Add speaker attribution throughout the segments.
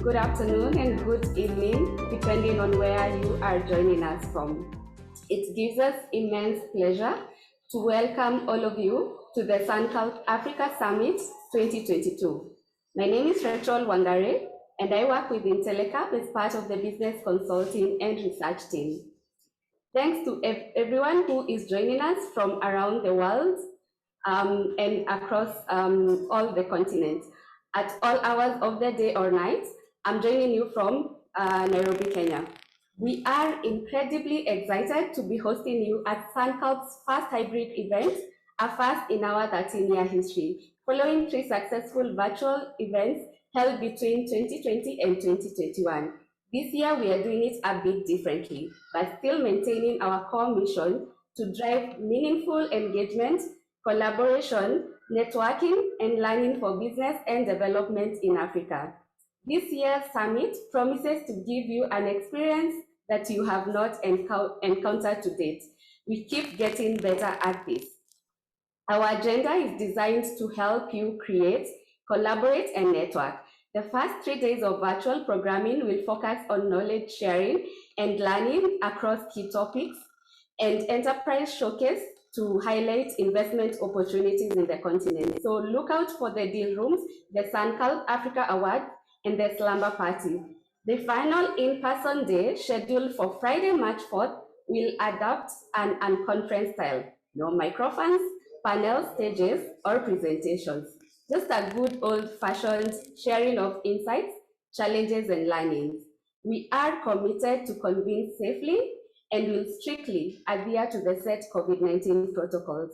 Speaker 1: good afternoon, and good evening, depending on where you are joining us from. It gives us immense pleasure to welcome all of you to the SunCulp Africa Summit 2022. My name is Rachel Wangare, and I work with Intellecap as part of the business consulting and research team. Thanks to everyone who is joining us from around the world and across all the continents. At all hours of the day or night, I'm joining you from Nairobi, Kenya. We are incredibly excited to be hosting you at SunCulp's first hybrid event, a first in our 13-year history, following 3 successful virtual events held between 2020 and 2021. This year, we are doing it a bit differently, but still maintaining our core mission to drive meaningful engagement, collaboration, networking, and learning for business and development in Africa. This year's summit promises to give you an experience that you have not encountered to date. We keep getting better at this. Our agenda is designed to help you create, collaborate, and network. The first 3 days of virtual programming will focus on knowledge sharing and learning across key topics, and enterprise showcase to highlight investment opportunities in the continent. So look out for the deal rooms, the SunCulp Africa Award, and the slumber party. The final in-person day, scheduled for Friday, March 4th, will adopt an unconference style. No microphones, panels, stages, or presentations. Just a good old-fashioned sharing of insights, challenges, and learnings. We are committed to convene safely and will strictly adhere to the set COVID-19 protocols.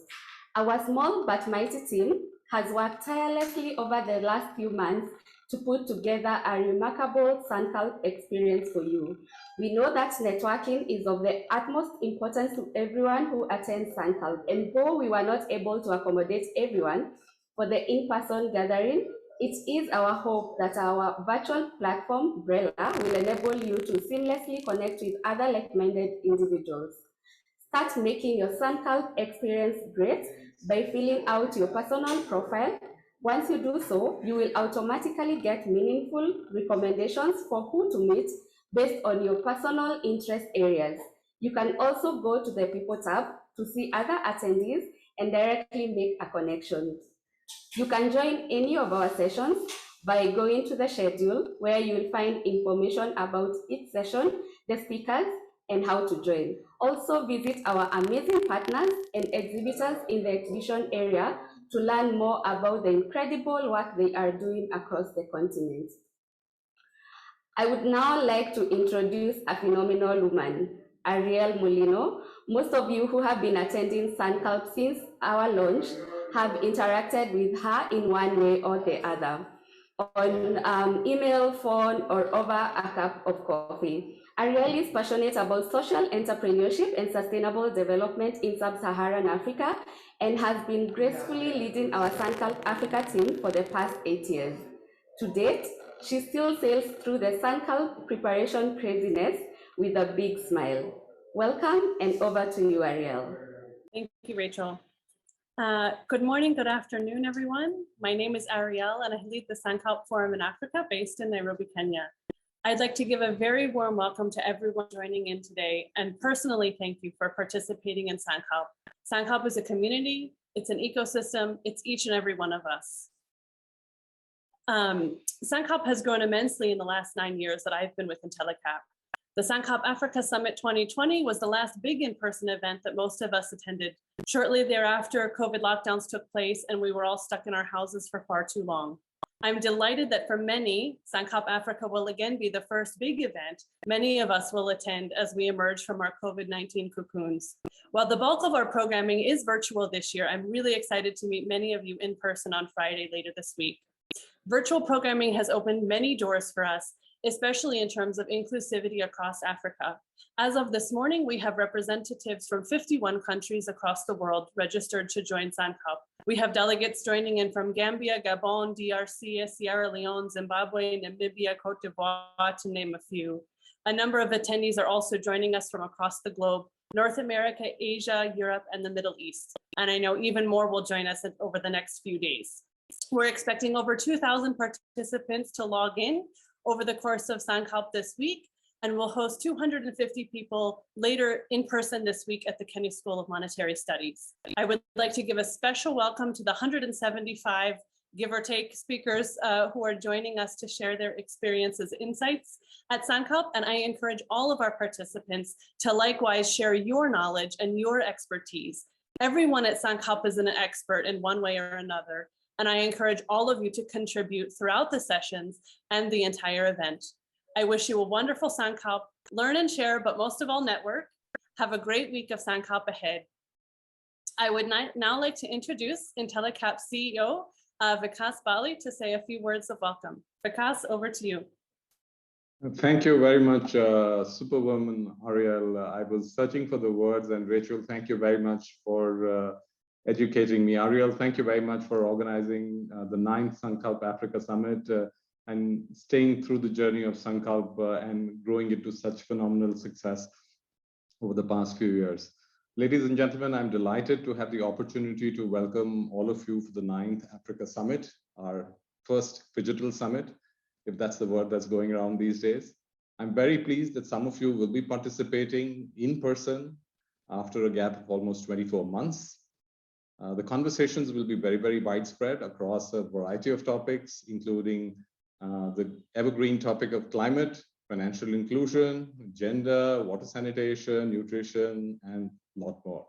Speaker 1: Our small but mighty team has worked tirelessly over the last few months to put together a remarkable SunCulp experience for you. We know that networking is of the utmost importance to everyone who attends SunCulp, and though we were not able to accommodate everyone for the in-person gathering, it is our hope that our virtual platform, Brella, will enable you to seamlessly connect with other like-minded individuals. Start making your SunCulp experience great by filling out your personal profile. Once you do so, you will automatically get meaningful recommendations for who to meet based on your personal interest areas. You can also go to the People tab to see other attendees and directly make a connection. You can join any of our sessions by going to the schedule, where you will find information about each session, the speakers, and how to join. Also visit our amazing partners and exhibitors in the exhibition area to learn more about the incredible work they are doing across the continent. I would now like to introduce a phenomenal woman, Ariel Molino. Most of you who have been attending SunCulp since our launch have interacted with her in one way or the other, on email, phone, or over a cup of coffee. Ariel is passionate about social entrepreneurship and sustainable development in sub-Saharan Africa, and has been gracefully leading our SunCulp Africa team for the past 8 years. To date, she still sails through the SunCulp preparation craziness with a big smile. Welcome, and over to you, Ariel.
Speaker 2: Thank you, Rachel. Good morning, good afternoon, everyone. My name is Ariel, and I lead the SunCulp Forum in Africa based in Nairobi, Kenya. I'd like to give a very warm welcome to everyone joining in today, and personally thank you for participating in SunCulp. SunCulp is a community, it's an ecosystem, it's each and every one of us. SunCulp has grown immensely in the last 9 years that I've been with Intellecap. The SunCulp Africa Summit 2020 was the last big in-person event that most of us attended. Shortly thereafter, COVID lockdowns took place and we were all stuck in our houses for far too long. I'm delighted that for many, SunCulp Africa will again be the first big event many of us will attend as we emerge from our COVID-19 cocoons. While the bulk of our programming is virtual this year, I'm really excited to meet many of you in person on Friday later this week. Virtual programming has opened many doors for us, especially in terms of inclusivity across Africa. As of this morning, we have representatives from 51 countries across the world registered to join SunCulp. We have delegates joining in from Gambia, Gabon, DRC, Sierra Leone, Zimbabwe, Namibia, Cote d'Ivoire, to name a few. A number of attendees are also joining us from across the globe, North America, Asia, Europe, and the Middle East. And I know even more will join us over the next few days. We're expecting over 2,000 participants to log in, over the course of Sankalp this week, and we'll host 250 people later in person this week at the Kenya School of Monetary Studies. I would like to give a special welcome to the 175, give or take, speakers who are joining us to share their experiences, insights at Sankalp, and I encourage all of our participants to likewise share your knowledge and your expertise. Everyone at Sankalp is an expert in one way or another, and I encourage all of you to contribute throughout the sessions and the entire event. I wish you a wonderful Sankalp, learn and share, but most of all network. Have a great week of Sankalp ahead. I would now like to introduce IntelliCap CEO, Vikas Bali, to say a few words of welcome. Vikas, over to you.
Speaker 3: Thank you very much, Superwoman Ariel. I was searching for the words, and Rachel, thank you very much for educating me. Ariel, thank you very much for organizing the 9th Sankalp Africa Summit and staying through the journey of Sankalp and growing it to such phenomenal success over the past few years. Ladies and gentlemen, I'm delighted to have the opportunity to welcome all of you for the 9th Africa Summit, our first digital summit, if that's the word that's going around these days. I'm very pleased that some of you will be participating in person after a gap of almost 24 months. The conversations will be very, very widespread across a variety of topics, including the evergreen topic of climate, financial inclusion, gender, water sanitation, nutrition, and a lot more.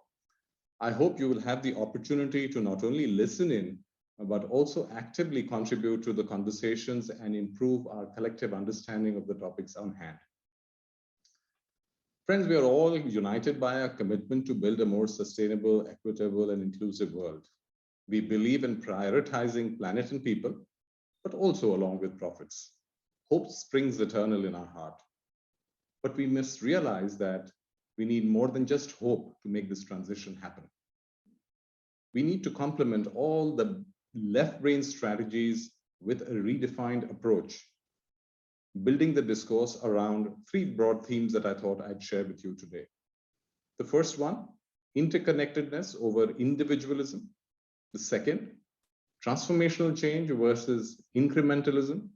Speaker 3: I hope you will have the opportunity to not only listen in, but also actively contribute to the conversations and improve our collective understanding of the topics on hand. Friends, we are all united by a commitment to build a more sustainable, equitable, and inclusive world. We believe in prioritizing planet and people, but also along with profits. Hope springs eternal in our heart. But we must realize that we need more than just hope to make this transition happen. We need to complement all the left-brain strategies with a redefined approach, building the discourse around 3 broad themes that I thought I'd share with you today. The first one, interconnectedness over individualism. The second, transformational change versus incrementalism.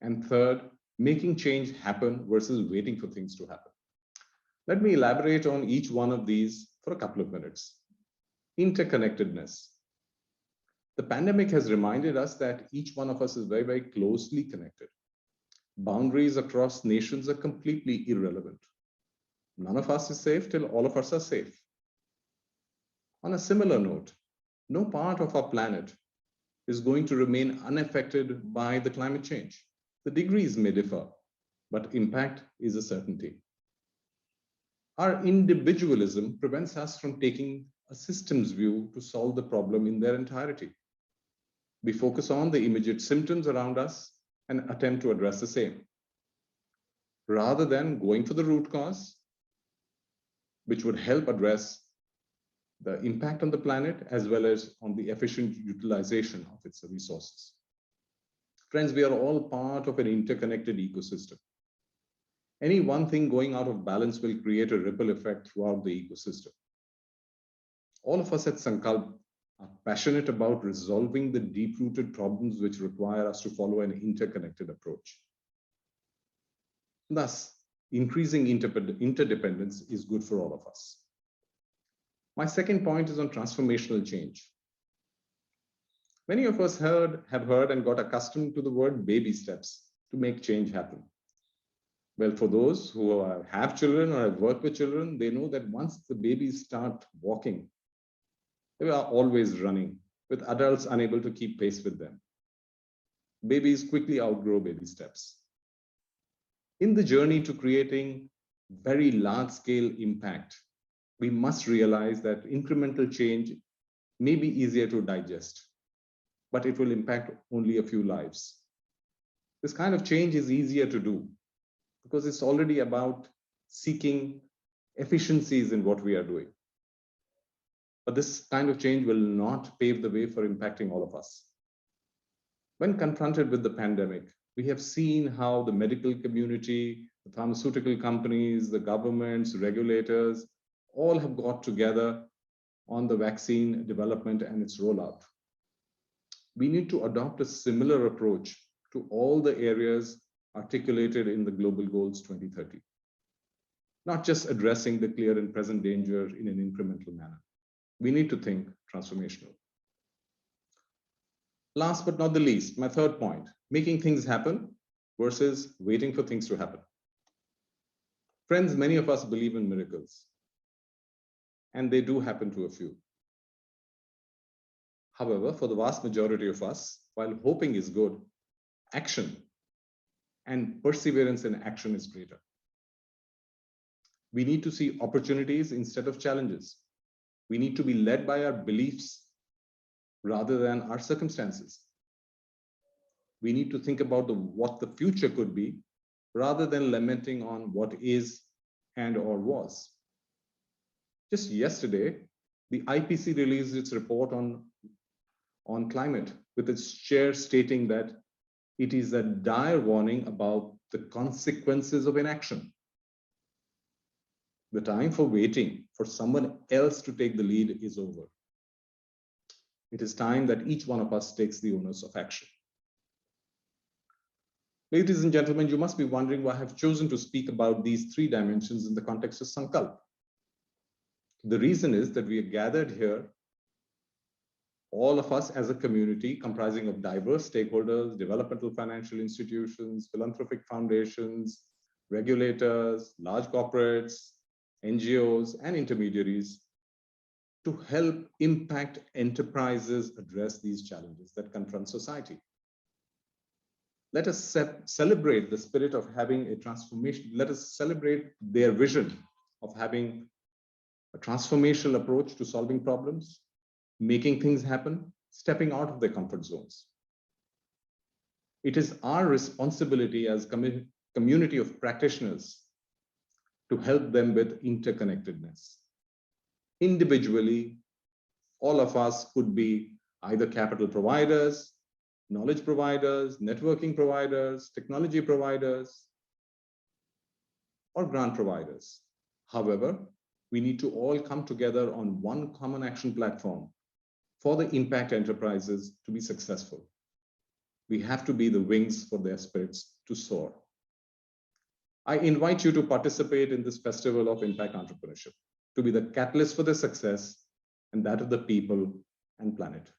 Speaker 3: And third, making change happen versus waiting for things to happen. Let me elaborate on each one of these for a couple of minutes. Interconnectedness. The pandemic has reminded us that each one of us is very, very closely connected. Boundaries across nations are completely irrelevant. None of us is safe till all of us are safe. On a similar note, no part of our planet is going to remain unaffected by the climate change. The degrees may differ, but impact is a certainty. Our individualism prevents us from taking a systems view to solve the problem in their entirety. We focus on the immediate symptoms around us and attempt to address the same, rather than going for the root cause, which would help address the impact on the planet as well as on the efficient utilization of its resources. Friends, we are all part of an interconnected ecosystem. Any one thing going out of balance will create a ripple effect throughout the ecosystem. All of us at Sankalp are passionate about resolving the deep-rooted problems which require us to follow an interconnected approach. Thus, increasing interdependence is good for all of us. My second point is on transformational change. Many of us have heard and got accustomed to the word baby steps to make change happen. Well, for those who have children or have worked with children, they know that once the babies start walking, they are always running, with adults unable to keep pace with them. Babies quickly outgrow baby steps. In the journey to creating very large-scale impact, we must realize that incremental change may be easier to digest, but it will impact only a few lives. This kind of change is easier to do because it's already about seeking efficiencies in what we are doing. But this kind of change will not pave the way for impacting all of us. When confronted with the pandemic, we have seen how the medical community, the pharmaceutical companies, the governments, regulators, all have got together on the vaccine development and its rollout. We need to adopt a similar approach to all the areas articulated in the Global Goals 2030, not just addressing the clear and present danger in an incremental manner. We need to think transformational. Last but not the least, my third point, making things happen versus waiting for things to happen. Friends, many of us believe in miracles, and they do happen to a few. However, for the vast majority of us, while hoping is good, action and perseverance in action is greater. We need to see opportunities instead of challenges. We need to be led by our beliefs rather than our circumstances. We need to think about what the future could be rather than lamenting on what is and or was. Just yesterday, the IPC released its report on climate, with its chair stating that it is a dire warning about the consequences of inaction. The time for waiting for someone else to take the lead is over. It is time that each one of us takes the onus of action. Ladies and gentlemen, you must be wondering why I have chosen to speak about these three dimensions in the context of Sankalp. The reason is that we are gathered here, all of us as a community comprising of diverse stakeholders, developmental financial institutions, philanthropic foundations, regulators, large corporates, NGOs, and intermediaries, to help impact enterprises address these challenges that confront society. Let us celebrate the spirit of having a transformation. Let us celebrate their vision of having a transformational approach to solving problems, making things happen, stepping out of their comfort zones. It is our responsibility as a community of practitioners to help them with interconnectedness. Individually, all of us could be either capital providers, knowledge providers, networking providers, technology providers, or grant providers. However, we need to all come together on one common action platform for the impact enterprises to be successful. We have to be the wings for their spirits to soar. I invite you to participate in this festival of impact entrepreneurship, to be the catalyst for their success and that of the people and planet.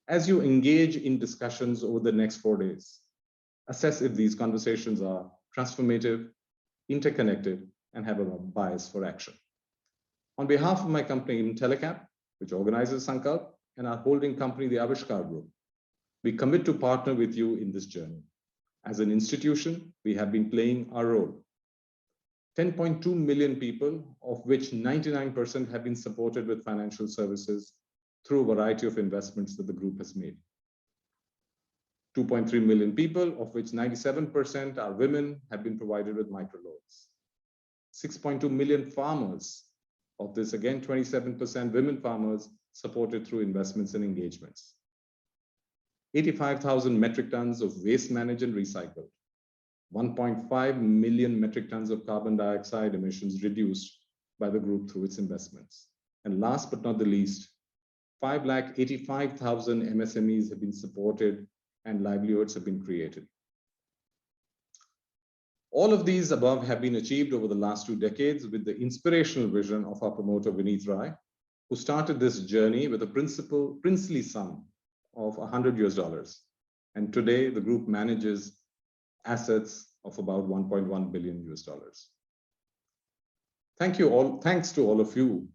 Speaker 3: As you engage in discussions over the next 4 days, assess if these conversations are transformative, interconnected, and have a bias for action. On behalf of my company, Telecap, which organizes Sankalp, and our holding company, the Avishkar Group, we commit to partner with you in this journey. As an institution, we have been playing our role. 10.2 million people, of which 99% have been supported with financial services through a variety of investments that the group has made. 2.3 million people, of which 97% are women, have been provided with microloans. 6.2 million farmers, of this again 27% women farmers, supported through investments and engagements. 85,000 metric tons of waste managed and recycled. 1.5 million metric tons of carbon dioxide emissions reduced by the group through its investments. And last but not the least, 585,000 MSMEs have been supported and livelihoods have been created. All of these above have been achieved over the last 2 decades with the inspirational vision of our promoter, Vineet Rai, who started this journey with a princely sum of $100. And today the group manages assets of about $1.1 billion. Thank you all. Thanks to all of you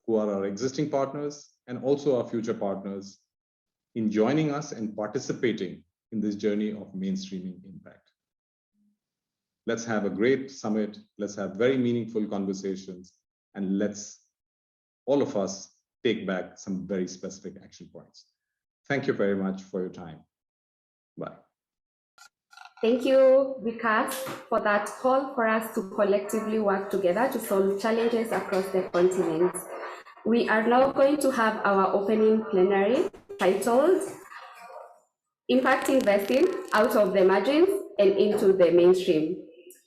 Speaker 3: who are our existing partners and also our future partners in joining us and participating in this journey of mainstreaming impact. Let's have a great summit. Let's have very meaningful conversations, and let's all of us take back some very specific action points. Thank you very much for your time. Bye.
Speaker 1: Thank you, Vikas, for that call for us to collectively work together to solve challenges across the continent. We are now going to have our opening plenary titled Impact Investing Out of the Margins and Into the Mainstream.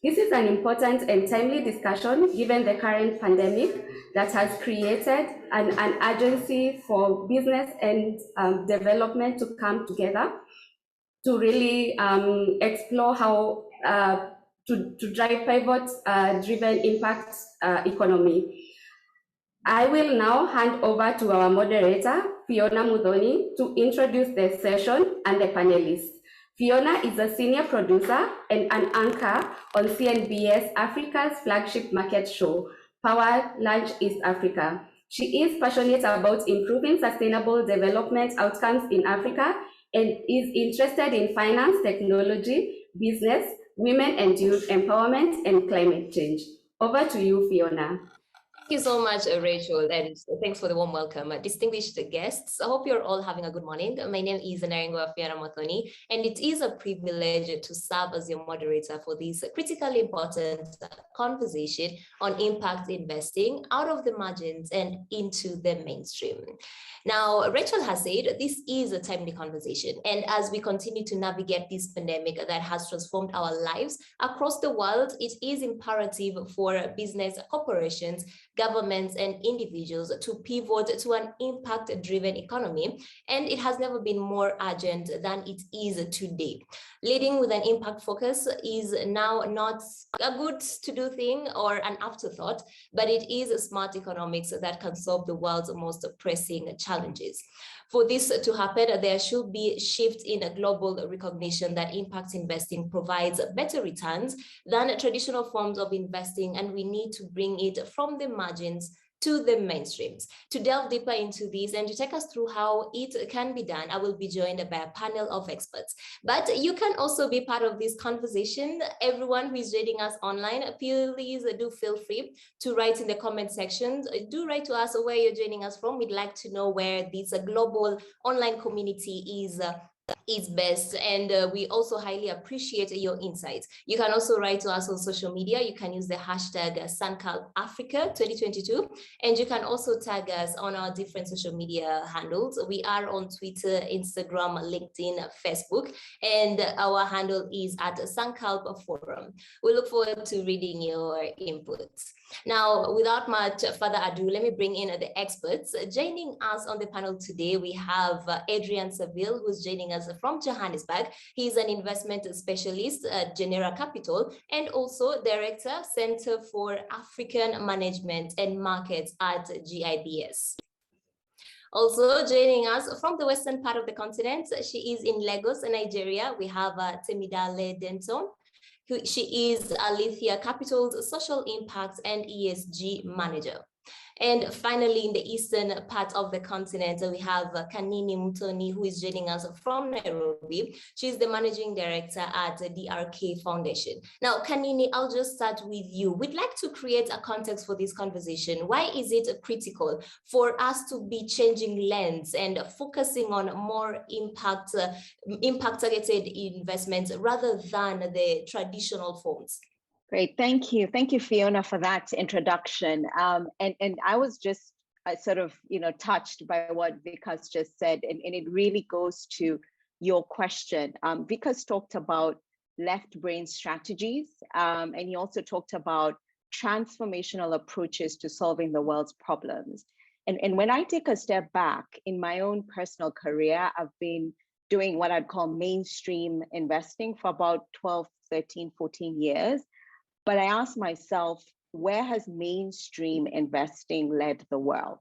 Speaker 1: This is an important and timely discussion given the current pandemic that has created an urgency for business and development to come together to really explore how to drive pivot-driven impact economy. I will now hand over to our moderator, Fiona Mudhoni, to introduce the session and the panelists. Fiona is a senior producer and an anchor on CNBS Africa's flagship market show, Power Lunch East Africa. She is passionate about improving sustainable development outcomes in Africa and is interested in finance, technology, business, women and youth empowerment, and climate change. Over to you, Fiona.
Speaker 4: Thank you so much, Rachel, and thanks for the warm welcome. Distinguished guests, I hope you're all having a good morning. My name is Naringwa Fiona Motoni, and it is a privilege to serve as your moderator for this critically important conversation on impact investing out of the margins and into the mainstream. Now, Rachel has said this is a timely conversation, and as we continue to navigate this pandemic that has transformed our lives across the world, it is imperative for business corporations, governments, and individuals to pivot to an impact-driven economy, and it has never been more urgent than it is today. Leading with an impact focus is now not a good to-do thing or an afterthought, but it is smart economics that can solve the world's most pressing challenges. For this to happen, there should be a shift in a global recognition that impact investing provides better returns than traditional forms of investing, and we need to bring it from the margins to the mainstreams. To delve deeper into this and to take us through how it can be done, I will be joined by a panel of experts. But you can also be part of this conversation. Everyone who is joining us online, please do feel free to write in the comment sections. Do write to us where you're joining us from. We'd like to know where this global online community is best, and we also highly appreciate your insights. You can also write to us on social media. You can use the hashtag SunCalpAfrica 2022, and you can also tag us on our different social media handles. We are on Twitter, Instagram, LinkedIn, Facebook, and our handle is at SunCalp Forum. We look forward to reading your inputs. Now, without much further ado, let me bring in the experts. Joining us on the panel today, we have Adrian Saville, who's joining us from Johannesburg. He's an investment specialist at Genera Capital and also Director, Center for African Management and Markets at GIBS. Also joining us from the western part of the continent, she is in Lagos, Nigeria. We have Temidale Denton. She is Alethea Capital's Social Impact and ESG Manager. And finally, in the eastern part of the continent, we have Kanini Mutoni, who is joining us from Nairobi. She's the Managing Director at the DRK Foundation. Now, Kanini, I'll just start with you. We'd like to create a context for this conversation. Why is it critical for us to be changing lens and focusing on more impact-targeted investments rather than the traditional forms?
Speaker 5: Great, thank you. Thank you, Fiona, for that introduction. And I was just sort of, touched by what Vikas just said, and it really goes to your question. Vikas talked about left brain strategies, and he also talked about transformational approaches to solving the world's problems. And when I take a step back in my own personal career, I've been doing what I'd call mainstream investing for about 12, 13, 14 years. But I asked myself, where has mainstream investing led the world?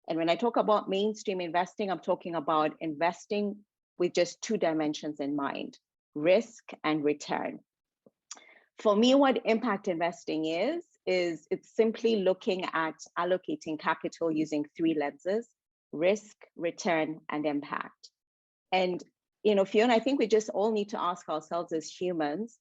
Speaker 5: And when I talk about mainstream investing, I'm talking about investing with just two dimensions in mind, risk and return. For me, what impact investing is it's simply looking at allocating capital using three lenses: risk, return, and impact. And, Fiona, I think we just all need to ask ourselves as humans,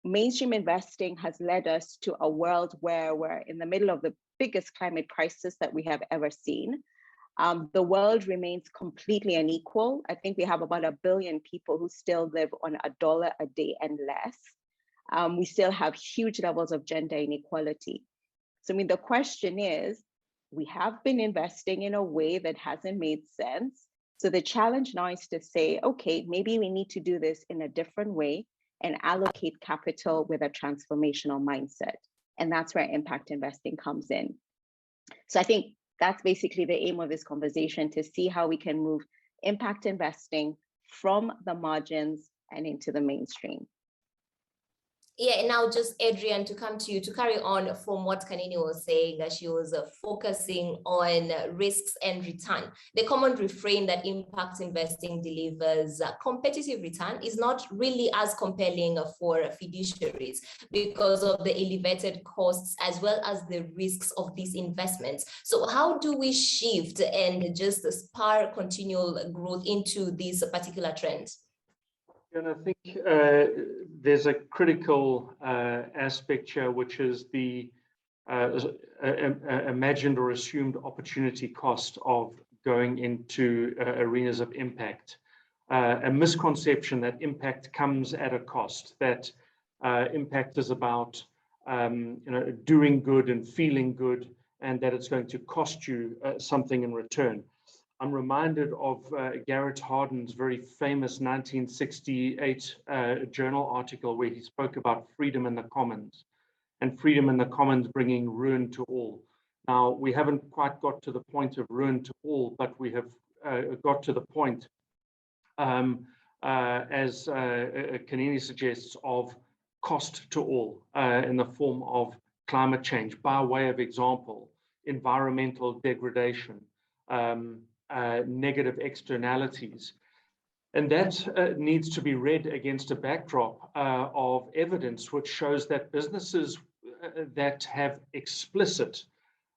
Speaker 5: mainstream investing has led us to a world where we're in the middle of the biggest climate crisis that we have ever seen. The world remains completely unequal. I think we have about 1 billion people who still live on $1 a day and less. We still have huge levels of gender inequality. So, the question is, we have been investing in a way that hasn't made sense. So the challenge now is to say, okay, maybe we need to do this in a different way and allocate capital with a transformational mindset. And that's where impact investing comes in. So I think that's basically the aim of this conversation, to see how we can move impact investing from the margins and into the mainstream.
Speaker 4: Yeah, and now just Adrian, to come to you to carry on from what Kanini was saying, that she was focusing on risks and return. The common refrain that impact investing delivers competitive return is not really as compelling for fiduciaries because of the elevated costs as well as the risks of these investments. So how do we shift and just spur continual growth into these particular trends?
Speaker 6: And I think there's a critical aspect here, which is the imagined or assumed opportunity cost of going into arenas of impact. A misconception that impact comes at a cost, that impact is about doing good and feeling good, and that it's going to cost you something in return. I'm reminded of Garrett Hardin's very famous 1968 journal article where he spoke about freedom in the commons, and freedom in the commons bringing ruin to all. Now, we haven't quite got to the point of ruin to all, but we have got to the point, as Kanini suggests, of cost to all in the form of climate change, by way of example, environmental degradation, negative externalities. And that needs to be read against a backdrop of evidence which shows that businesses that have explicit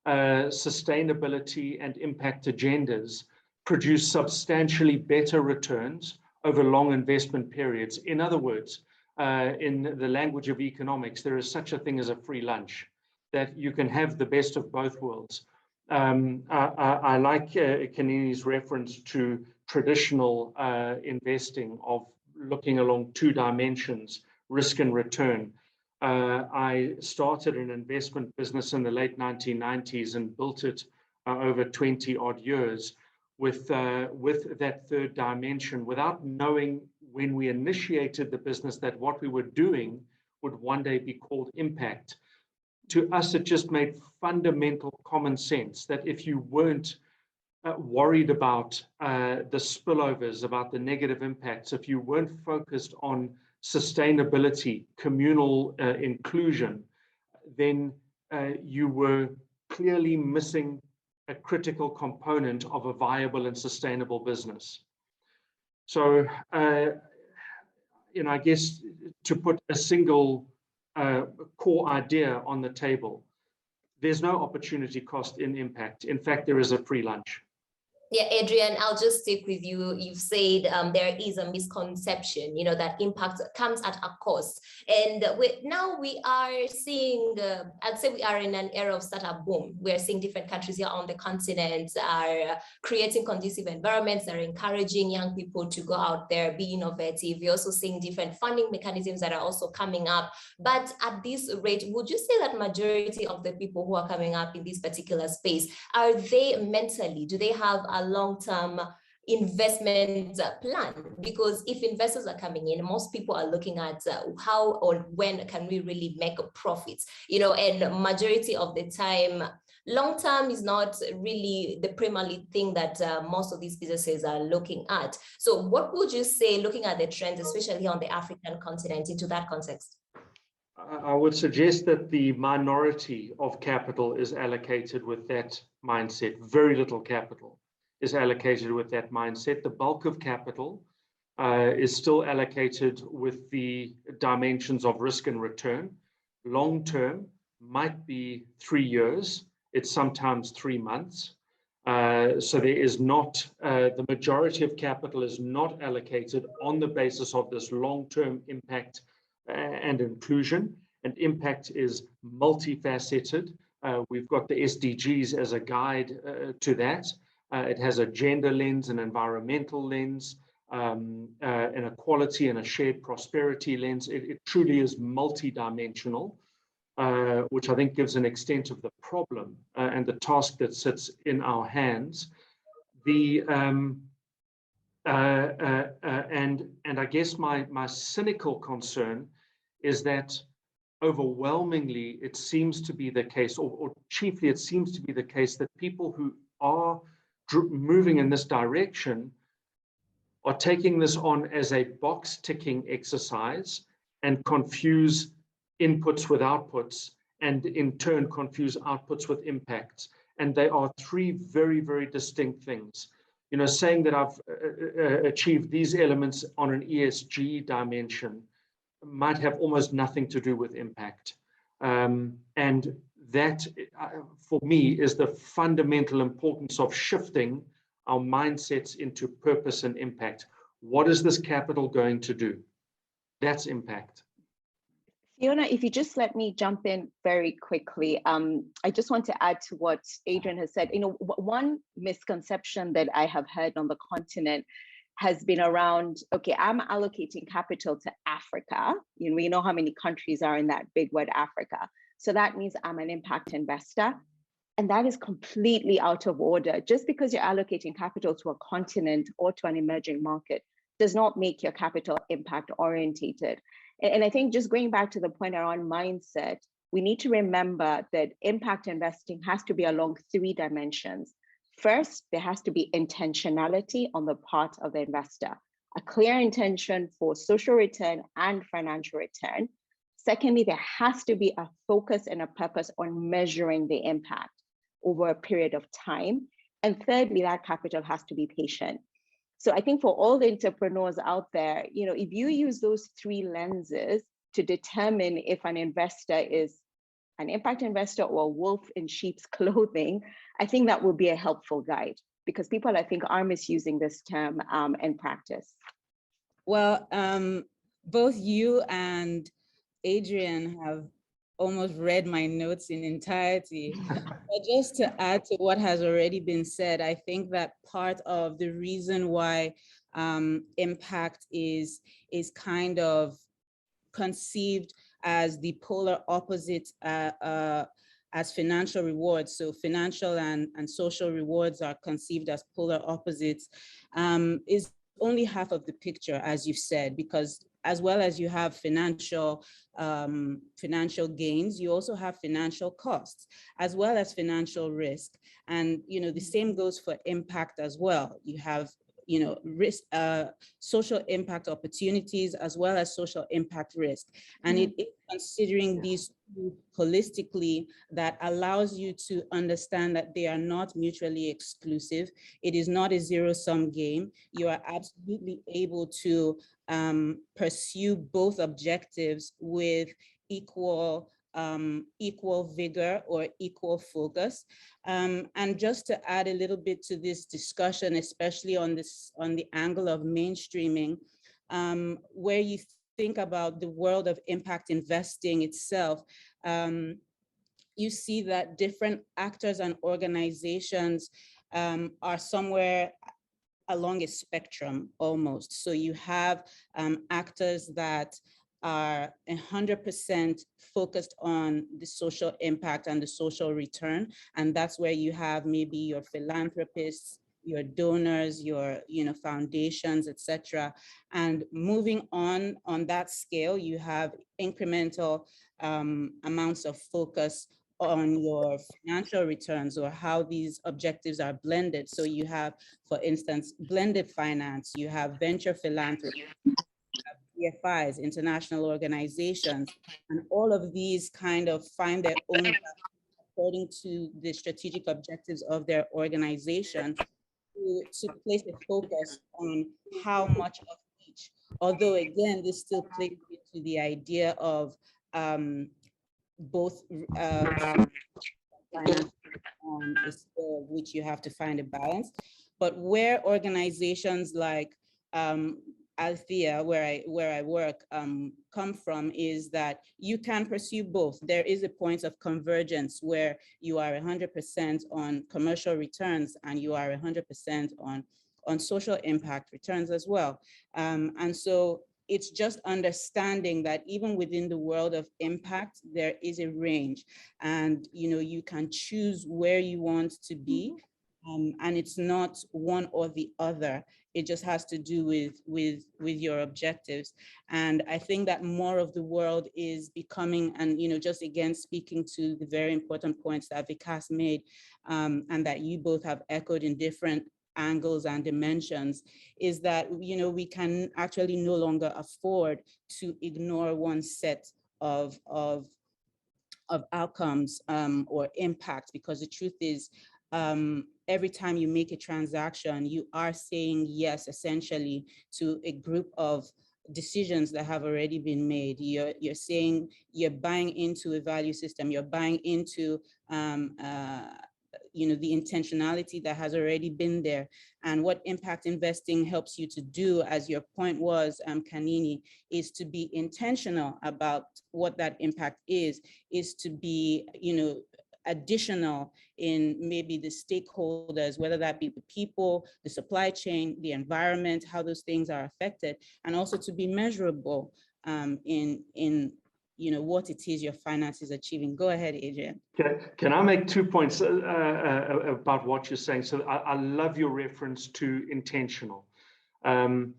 Speaker 6: sustainability and impact agendas produce substantially better returns over long investment periods. In other words, in the language of economics, there is such a thing as a free lunch, that you can have the best of both worlds. I like Kanini's reference to traditional investing of looking along two dimensions, risk and return. I started an investment business in the late 1990s and built it over 20 odd years with that third dimension, without knowing when we initiated the business that what we were doing would one day be called impact. To us, it just made fundamental common sense that if you weren't worried about the spillovers, about the negative impacts, if you weren't focused on sustainability, communal inclusion, then you were clearly missing a critical component of a viable and sustainable business. So, I guess to put a single core idea on the table, there's no opportunity cost in impact. In fact, there is a free lunch.
Speaker 4: Yeah, Adrian, I'll just stick with you. You've said there is a misconception, that impact comes at a cost. And now we are seeing, I'd say we are in an era of startup boom. We are seeing different countries here on the continent are creating conducive environments that are encouraging young people to go out there, be innovative. We're also seeing different funding mechanisms that are also coming up. But at this rate, would you say that majority of the people who are coming up in this particular space, are they mentally, do they have a long-term investment plan? Because if investors are coming in, most people are looking at how or when can we really make a profit, and majority of the time, long-term is not really the primary thing that most of these businesses are looking at. So what would you say, looking at the trends, especially on the African continent, into that context?
Speaker 6: I would suggest that the minority of capital is allocated with that mindset. Very little capital is allocated with that mindset. The bulk of capital is still allocated with the dimensions of risk and return. Long term might be 3 years. It's sometimes 3 months. So there is not, the majority of capital is not allocated on the basis of this long-term impact and inclusion. And impact is multifaceted. We've got the SDGs as a guide to that. It has a gender lens, an environmental lens, an equality and a shared prosperity lens. It truly is multidimensional, which I think gives an extent of the problem and the task that sits in our hands. And I guess my cynical concern is that overwhelmingly it seems to be the case, or chiefly it seems to be the case, that people who are moving in this direction are taking this on as a box ticking exercise and confuse inputs with outputs, and in turn confuse outputs with impacts. And they are three very, very distinct things. You know, saying that I've achieved these elements on an ESG dimension might have almost nothing to do with impact. And that, for me, is the fundamental importance of shifting our mindsets into purpose and impact. What is this capital going to do? That's impact.
Speaker 5: Fiona, if you just let me jump in very quickly, I just want to add to what Adrian has said. You know, one misconception that I have heard on the continent has been around, okay, I'm allocating capital to Africa. You know, we know how many countries are in that big word Africa. So that means I'm an impact investor. And that is completely out of order. Just because you're allocating capital to a continent or to an emerging market does not make your capital impact orientated. And I think just going back to the point around mindset, we need to remember that impact investing has to be along three dimensions. First, there has to be intentionality on the part of the investor, a clear intention for social return and financial return. Secondly, there has to be a focus and a purpose on measuring the impact over a period of time. And thirdly, that capital has to be patient. So I think for all the entrepreneurs out there, you know, if you use those three lenses to determine if an investor is an impact investor or a wolf in sheep's clothing, I think that will be a helpful guide, because people, I think, are misusing this term in practice.
Speaker 7: Well, both you and Adrian have almost read my notes in entirety. But just to add to what has already been said, I think that part of the reason why impact is kind of conceived as the polar opposite as financial rewards. So financial and social rewards are conceived as polar opposites, is only half of the picture, as you've said, because as well as you have financial gains, you also have financial costs, as well as financial risk. And, you know, the same goes for impact as well. You have, you know, risk, social impact opportunities, as well as social impact risk. And it is considering these two holistically that allows you to understand that they are not mutually exclusive. It is not a zero-sum game. You are absolutely able to pursue both objectives with equal vigor or equal focus. And just to add a little bit to this discussion, especially on the angle of mainstreaming, where you think about the world of impact investing itself, you see that different actors and organizations are somewhere along a spectrum almost. So you have actors that are 100% focused on the social impact and the social return. And that's where you have maybe your philanthropists, your donors, your foundations, etc. And moving on that scale, you have incremental amounts of focus on your financial returns or how these objectives are blended. So you have, for instance, blended finance, you have venture philanthropy, PFIs, international organizations, and all of these kind of find their own according to the strategic objectives of their organization to place a focus on how much of each. Although again, this still plays into the idea of both finance on a scale of which you have to find a balance. But where organizations like Althea, where I work, come from, is that you can pursue both. There is a point of convergence where you are 100% on commercial returns and you are 100% on social impact returns as well. And so it's just understanding that even within the world of impact, there is a range, and you can choose where you want to be, and it's not one or the other. It just has to do with your objectives. And I think that more of the world is becoming, and just again speaking to the very important points that Vikas made, and that you both have echoed in different angles and dimensions, is that, you know, we can actually no longer afford to ignore one set of outcomes or impact, because the truth is, every time you make a transaction, you are saying yes, essentially, to a group of decisions that have already been made. You're saying you're buying into a value system, you're buying into you know, the intentionality that has already been there. And what impact investing helps you to do, as your point was, Kanini, is to be intentional about what that impact is to be, you know, additional in maybe the stakeholders, whether that be the people, the supply chain, the environment, how those things are affected, and also to be measurable in you know, what it is your finance is achieving. Go ahead, Adrian.
Speaker 6: Can I make 2 points about what you're saying? So I love your reference to intentional, and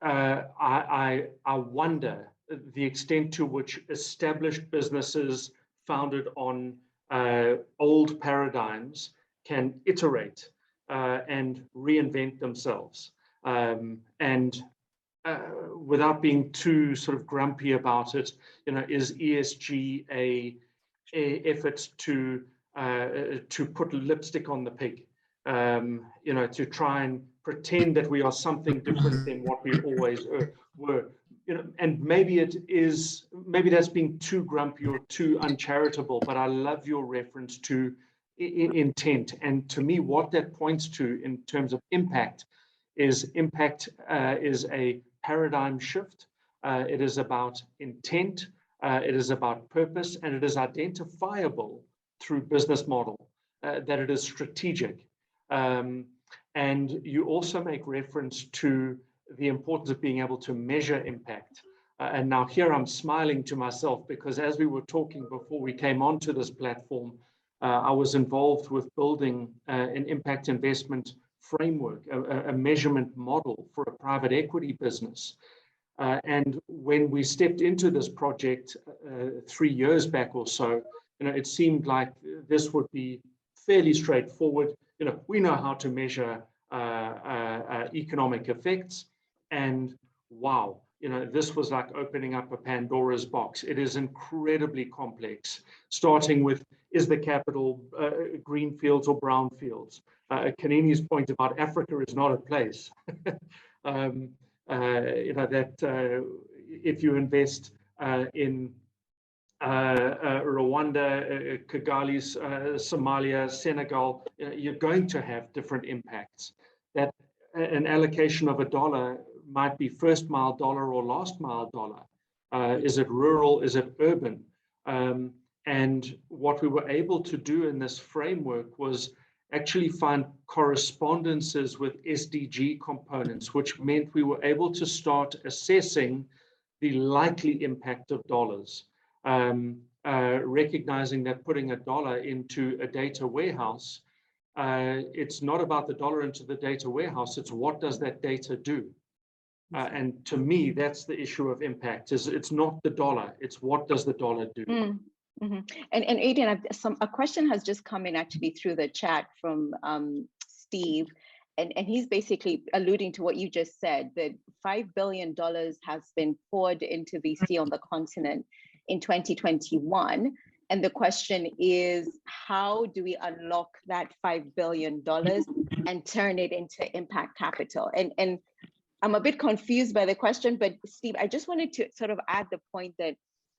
Speaker 6: I wonder the extent to which established businesses founded on old paradigms can iterate and reinvent themselves, and without being too sort of grumpy about it, you know, is ESG a effort to put lipstick on the pig, you know, to try and pretend that we are something different than what we always were, you know, and maybe it is, maybe that's being too grumpy or too uncharitable, but I love your reference to intent. And to me, what that points to in terms of impact is a paradigm shift. It is about intent, it is about purpose, and it is identifiable through business model, that it is strategic. And you also make reference to the importance of being able to measure impact. And now here I'm smiling to myself, because as we were talking before we came onto this platform, I was involved with building an impact investment framework, a measurement model for a private equity business. And when we stepped into this project 3 years back or so, you know, it seemed like this would be fairly straightforward. You know, we know how to measure economic effects, and wow, you know, this was like opening up a Pandora's box. It is incredibly complex, starting with, is the capital greenfields or brownfields? Kanini's point about Africa is not a place. You know, that if you invest in Rwanda, Kigali, Somalia, Senegal, you're going to have different impacts. That an allocation of $1 might be first mile dollar or last mile dollar. Is it rural? Is it urban? And what we were able to do in this framework was actually find correspondences with SDG components, which meant we were able to start assessing the likely impact of dollars, recognizing that putting $1 into a data warehouse, it's not about the dollar into the data warehouse, it's what does that data do? And to me, that's the issue of impact, is it's not the dollar, it's what does the dollar do?
Speaker 5: Mm-hmm. And Adrian, a question has just come in actually through the chat from Steve, and he's basically alluding to what you just said, that $5 billion has been poured into VC on the continent in 2021. And the question is, how do we unlock that $5 billion and turn it into impact capital? And I'm a bit confused by the question, but Steve, I just wanted to sort of add the point that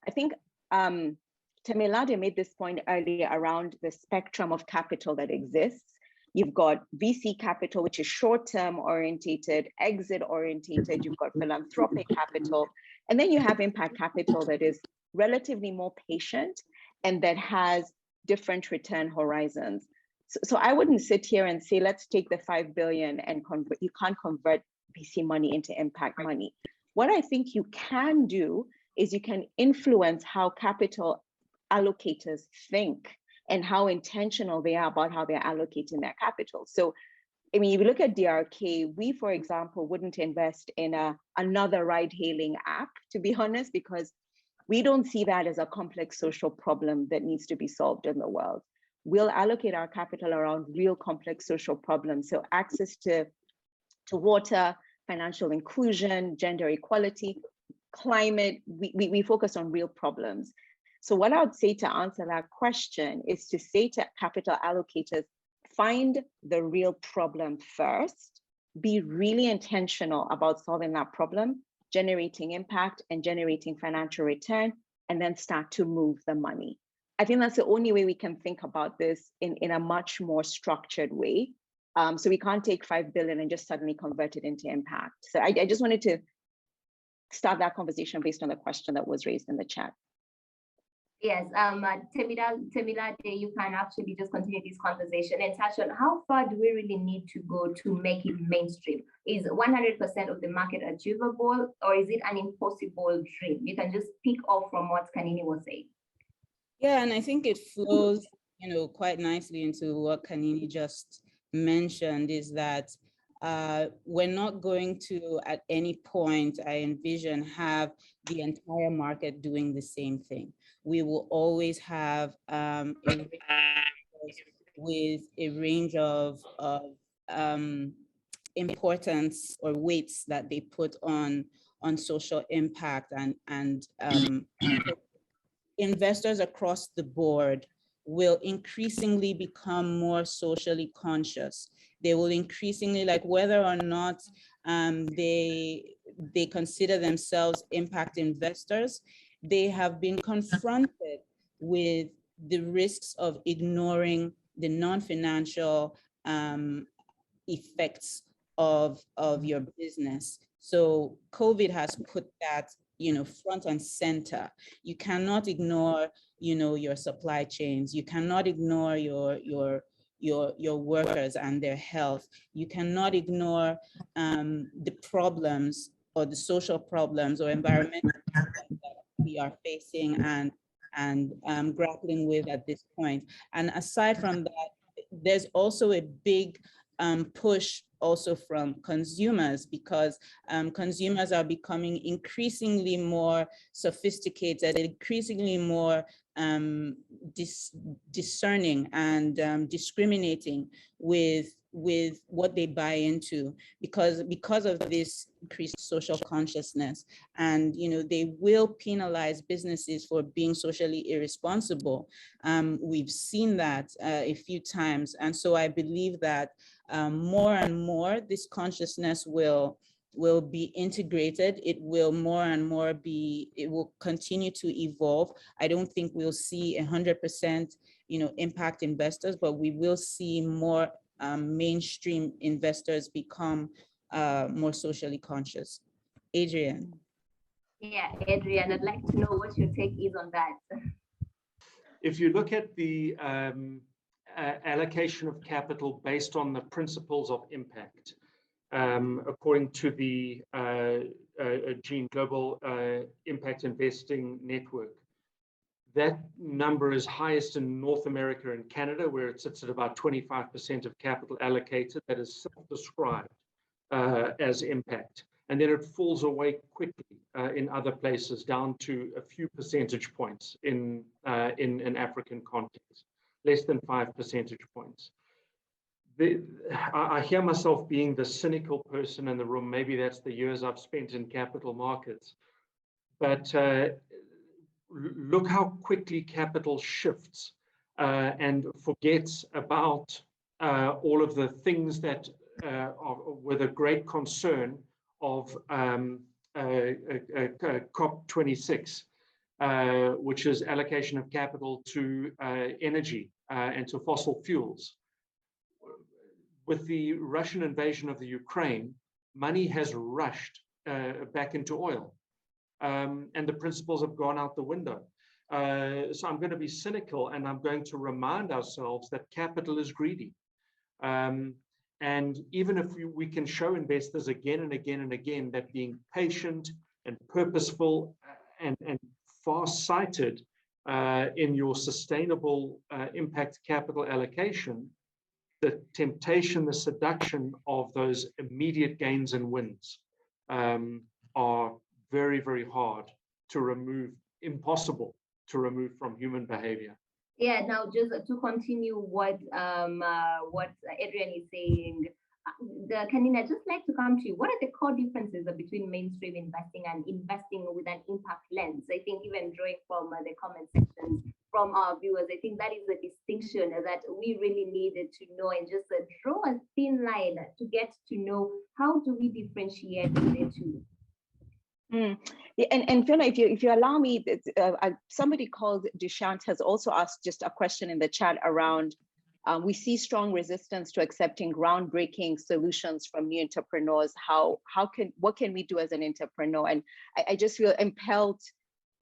Speaker 5: I think Temilade made this point earlier around the spectrum of capital that exists. You've got VC capital, which is short-term orientated, exit orientated. You've got philanthropic capital, and then you have impact capital that is relatively more patient and that has different return horizons. So I wouldn't sit here and say, let's take the 5 billion and convert. You can't convert VC money into impact money. What I think you can do is you can influence how capital allocators think and how intentional they are about how they're allocating their capital. So, I mean, if you look at DRK, we, for example, wouldn't invest in another ride-hailing app, to be honest, because we don't see that as a complex social problem that needs to be solved in the world. we'll allocate our capital around real complex social problems. So access to water, financial inclusion, gender equality, climate, we focus on real problems. So what I would say to answer that question is to say to capital allocators, find the real problem first, be really intentional about solving that problem, generating impact and generating financial return, and then start to move the money. I think that's the only way we can think about this in a much more structured way. So we can't take 5 billion and just suddenly convert it into impact. So I just wanted to start that conversation based on the question that was raised in the chat.
Speaker 4: Yes, Temilade, you can actually just continue this conversation and touch on how far do we really need to go to make it mainstream? Is 100% of the market achievable, or is it an impossible dream? You can just pick off from what Kanini was saying.
Speaker 7: Yeah, and I think it flows, quite nicely into what Kanini just mentioned, is that we're not going to, at any point, I envision, have the entire market doing the same thing. We will always have with a range of importance or weights that they put on social impact, and investors across the board will increasingly become more socially conscious. They will increasingly, like, whether or not they consider themselves impact investors, they have been confronted with the risks of ignoring the non-financial effects of your business. So COVID has put that front and center. You cannot ignore your supply chains. You cannot ignore your workers and their health. You cannot ignore the problems or the social problems or environmental problems that we are facing and grappling with at this point. And aside from that, there's also a big push also from consumers, because consumers are becoming increasingly more sophisticated, increasingly more discerning and discriminating with what they buy into, because of this increased social consciousness. And they will penalize businesses for being socially irresponsible. We've seen that a few times, and so I believe that more and more this consciousness will be integrated. It will more and more it will continue to evolve. I don't think we'll see 100% impact investors, but we will see more mainstream investors become more socially conscious. Adrian.
Speaker 4: Yeah, Adrian, I'd like to know what your take is on that.
Speaker 6: If you look at the allocation of capital based on the principles of impact, according to the Global Impact Investing Network, that number is highest in North America and Canada, where it sits at about 25% of capital allocated that is self-described as impact. And then it falls away quickly in other places, down to a few percentage points in an African context, less than 5 percentage points. I hear myself being the cynical person in the room. Maybe that's the years I've spent in capital markets. But look how quickly capital shifts and forgets about all of the things that were the great concern of COP26, which is allocation of capital to energy and to fossil fuels. With the Russian invasion of the Ukraine, money has rushed back into oil, and the principles have gone out the window. So I'm going to be cynical, and I'm going to remind ourselves that capital is greedy. And even if we can show investors again and again and again that being patient and purposeful and far-sighted in your sustainable impact capital allocation, the temptation, the seduction of those immediate gains and wins are very, very hard to remove, impossible to remove from human behavior.
Speaker 8: Yeah, now just to continue what Adrian is saying, Kanina, I'd just like to come to you. What are the core differences between mainstream investing and investing with an impact lens? I think even drawing from the comment sections from our viewers, I think that is the distinction that we really needed to know, and just draw a thin line to get to know how do we differentiate the two.
Speaker 5: Yeah, and Fiona, if you allow me, somebody called Dushant has also asked just a question in the chat around, we see strong resistance to accepting groundbreaking solutions from new entrepreneurs. What can we do as an entrepreneur? And I just feel impelled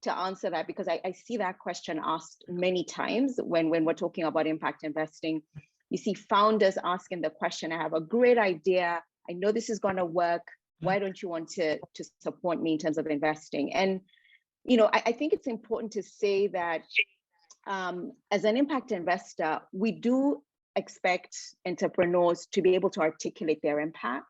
Speaker 5: to answer that, because I see that question asked many times when we're talking about impact investing. You see founders asking the question, I have a great idea, I know this is going to work, why don't you want to support me in terms of investing? And, you know, I think it's important to say that as an impact investor, we do expect entrepreneurs to be able to articulate their impact.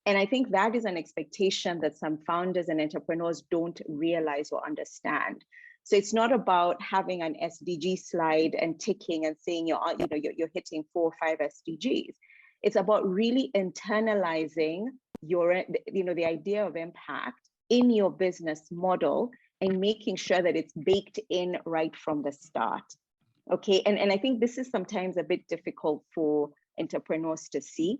Speaker 5: And I think that is an expectation that some founders and entrepreneurs don't realize or understand. So it's not about having an SDG slide and ticking and saying you're hitting 4 or 5 SDGs. It's about really internalizing the idea of impact in your business model and making sure that it's baked in right from the start. Okay, and I think this is sometimes a bit difficult for entrepreneurs to see.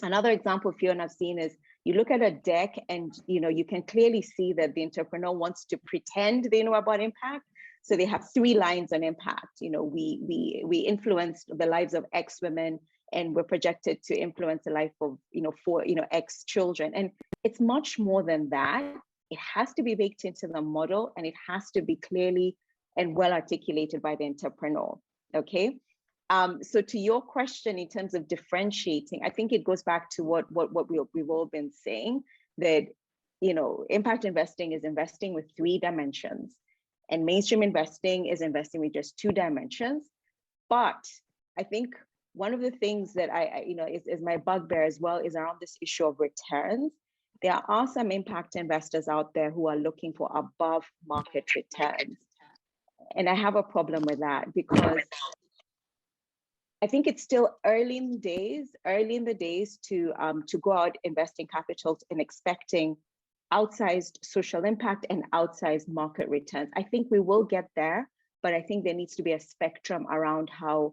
Speaker 5: Another example Fiona I've seen is you look at a deck and you can clearly see that the entrepreneur wants to pretend they know about impact. So they have 3 lines on impact. We influenced the lives of X women, and we're projected to influence the life of X children. And it's much more than that. It has to be baked into the model, and it has to be clearly and well articulated by the entrepreneur. Okay. So to your question in terms of differentiating, I think it goes back to what we've all been saying, that impact investing is investing with 3 dimensions, and mainstream investing is investing with just 2 dimensions. But I think one of the things that is my bugbear as well is around this issue of returns. There are some impact investors out there who are looking for above market returns. And I have a problem with that, because I think it's still early in the days to go out investing capital and expecting outsized social impact and outsized market returns. I think we will get there, but I think there needs to be a spectrum around our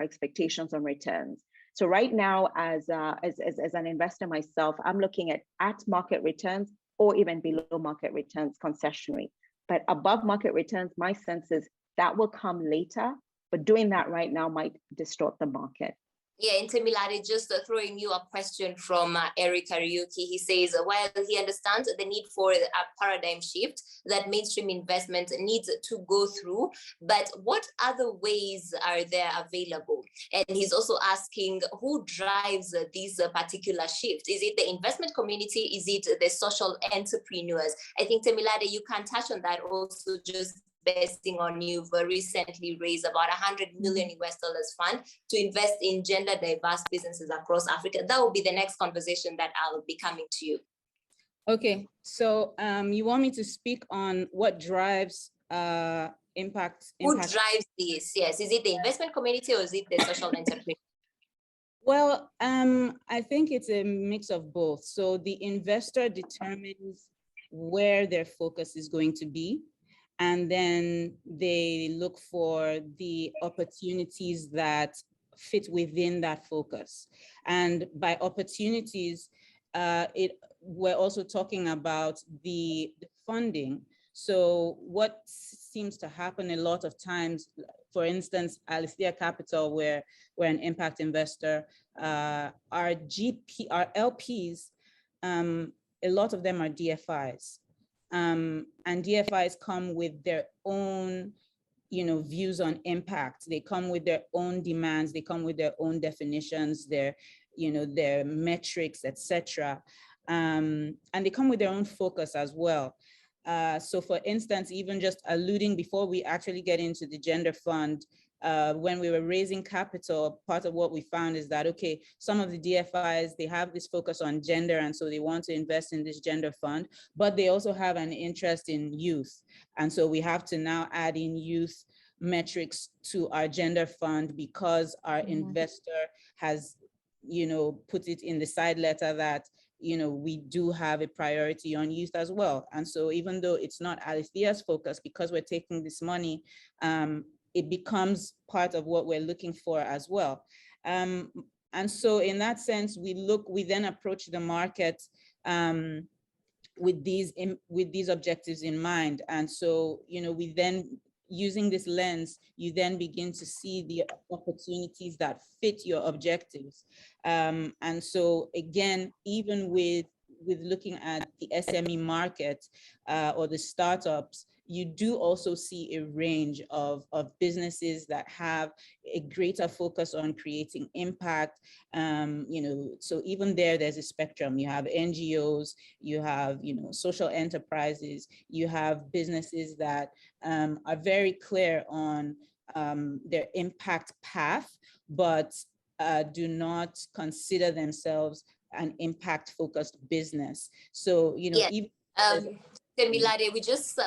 Speaker 5: expectations on returns. So right now, as an investor myself, I'm looking at market returns or even below market returns concessionary. But above market returns, my sense is that will come later, but doing that right now might distort the market.
Speaker 4: Yeah, and Temilade, just throwing you a question from Eric Kariuki. He says, while he understands the need for a paradigm shift that mainstream investment needs to go through, but what other ways are there available? And he's also asking, who drives this particular shift? Is it the investment community? Is it the social entrepreneurs? I think, Temilade, you can touch on that also, just basing on you've recently raised about $100 million US fund to invest in gender diverse businesses across Africa. That will be the next conversation that I'll be coming to you.
Speaker 7: Okay, so you want me to speak on what drives impact?
Speaker 4: Who drives this? Yes, is it the investment community or is it the social entrepreneur?
Speaker 7: Well, I think it's a mix of both. So the investor determines where their focus is going to be, and then they look for the opportunities that fit within that focus. And by opportunities, we're also talking about the funding. So what seems to happen a lot of times, for instance, Alithea Capital, where we're an impact investor, our LPs, a lot of them are DFIs. And DFIs come with their own, views on impact. They come with their own demands. They come with their own definitions, their metrics, etc. And they come with their own focus as well. So for instance, even just alluding before we actually get into the gender fund, when we were raising capital, part of what we found is that, okay, some of the DFIs, they have this focus on gender, and so they want to invest in this gender fund, but they also have an interest in youth. And so we have to now add in youth metrics to our gender fund because our investor has, put it in the side letter that, we do have a priority on youth as well. And so even though it's not Alethea's focus, because we're taking this money, it becomes part of what we're looking for as well. And so in that sense, we then approach the market with these objectives in mind. And so, we then, using this lens, you then begin to see the opportunities that fit your objectives. And so again, even with looking at the SME market or the startups, you do also see a range of businesses that have a greater focus on creating impact. So even there's a spectrum. You have NGOs, you have, social enterprises, you have businesses that are very clear on their impact path, but do not consider themselves an impact-focused business. So, even
Speaker 4: Temilade,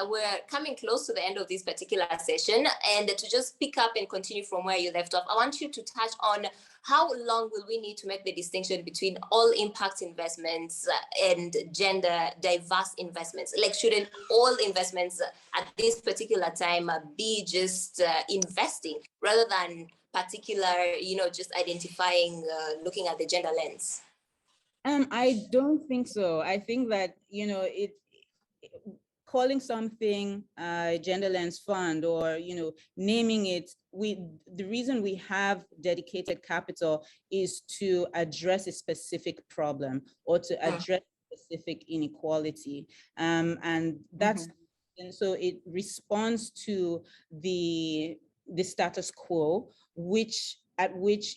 Speaker 4: we're coming close to the end of this particular session, and to just pick up and continue from where you left off, I want you to touch on how long will we need to make the distinction between all impact investments and gender diverse investments? Like, shouldn't all investments at this particular time be just investing rather than particular, just identifying, looking at the gender lens?
Speaker 7: I don't think so. I think that, calling something gender lens fund, or naming it, the reason we have dedicated capital is to address a specific problem or to address specific inequality, and that's and so it responds to the status quo, at which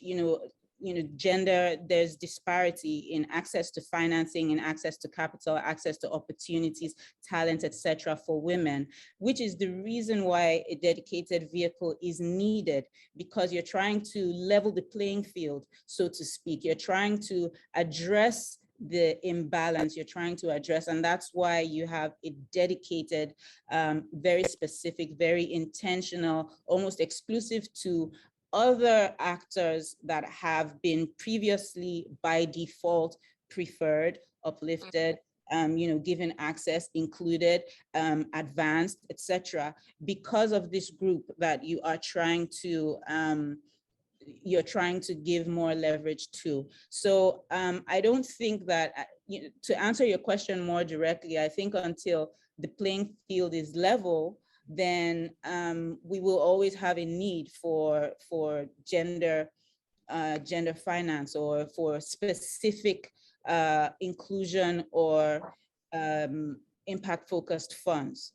Speaker 7: gender, there's disparity in access to financing, in access to capital, access to opportunities, talent, etc. for women, which is the reason why a dedicated vehicle is needed, because you're trying to level the playing field, so to speak. You're trying to address the imbalance you're trying to address, and that's why you have a dedicated, very specific, very intentional, almost exclusive to other actors that have been previously by default preferred, uplifted, given access, included, advanced, etc. Because of this group that you are trying to give more leverage to. So I don't think that, to answer your question more directly, I think until the playing field is level, then we will always have a need for gender finance, or for specific inclusion or impact-focused funds.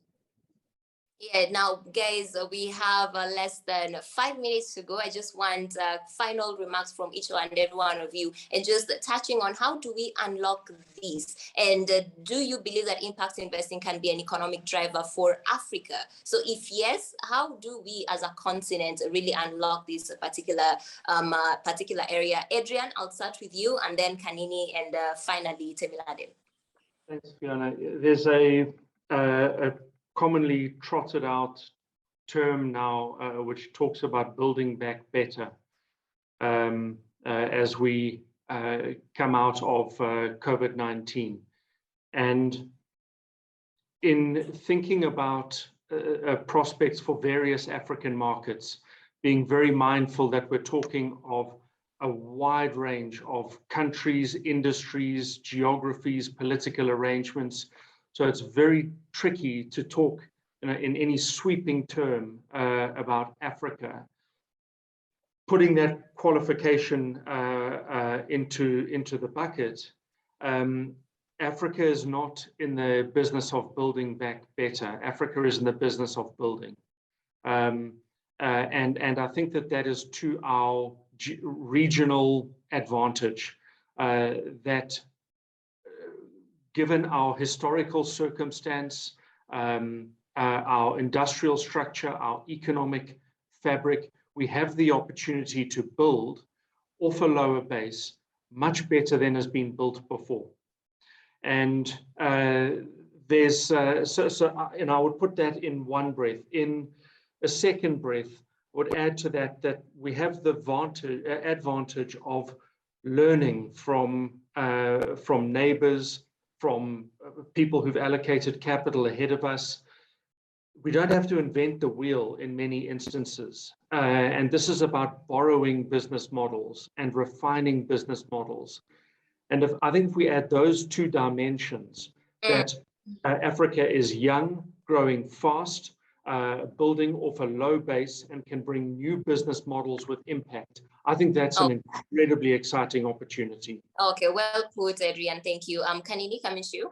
Speaker 4: Yeah, now, guys, we have less than 5 minutes to go. I just want final remarks from each and every one of you, and just touching on how do we unlock these, and do you believe that impact investing can be an economic driver for Africa? So if yes, how do we as a continent really unlock this particular area? Adrian, I'll start with you, and then Kanini, and finally Temilade.
Speaker 6: Thanks, Fiona. There's a commonly trotted out term now, which talks about building back better as we come out of COVID-19. And in thinking about prospects for various African markets, being very mindful that we're talking of a wide range of countries, industries, geographies, political arrangements. So it's very tricky to talk in any sweeping term about Africa. Putting that qualification into the bucket, Africa is not in the business of building back better. Africa is in the business of building. And I think that is to our regional advantage, that given our historical circumstance, our industrial structure, our economic fabric, we have the opportunity to build off a lower base much better than has been built before. And there's, and I would put that in one breath. In a second breath would add to that, that we have the advantage of learning from neighbors, from people who've allocated capital ahead of us. We don't have to invent the wheel in many instances. And this is about borrowing business models and refining business models. And I think if we add those two dimensions, that Africa is young, growing fast, building off a low base, and can bring new business models with impact, I think that's an incredibly exciting opportunity.
Speaker 4: Okay, well put, Adrian. Thank you. Kanini, coming to you.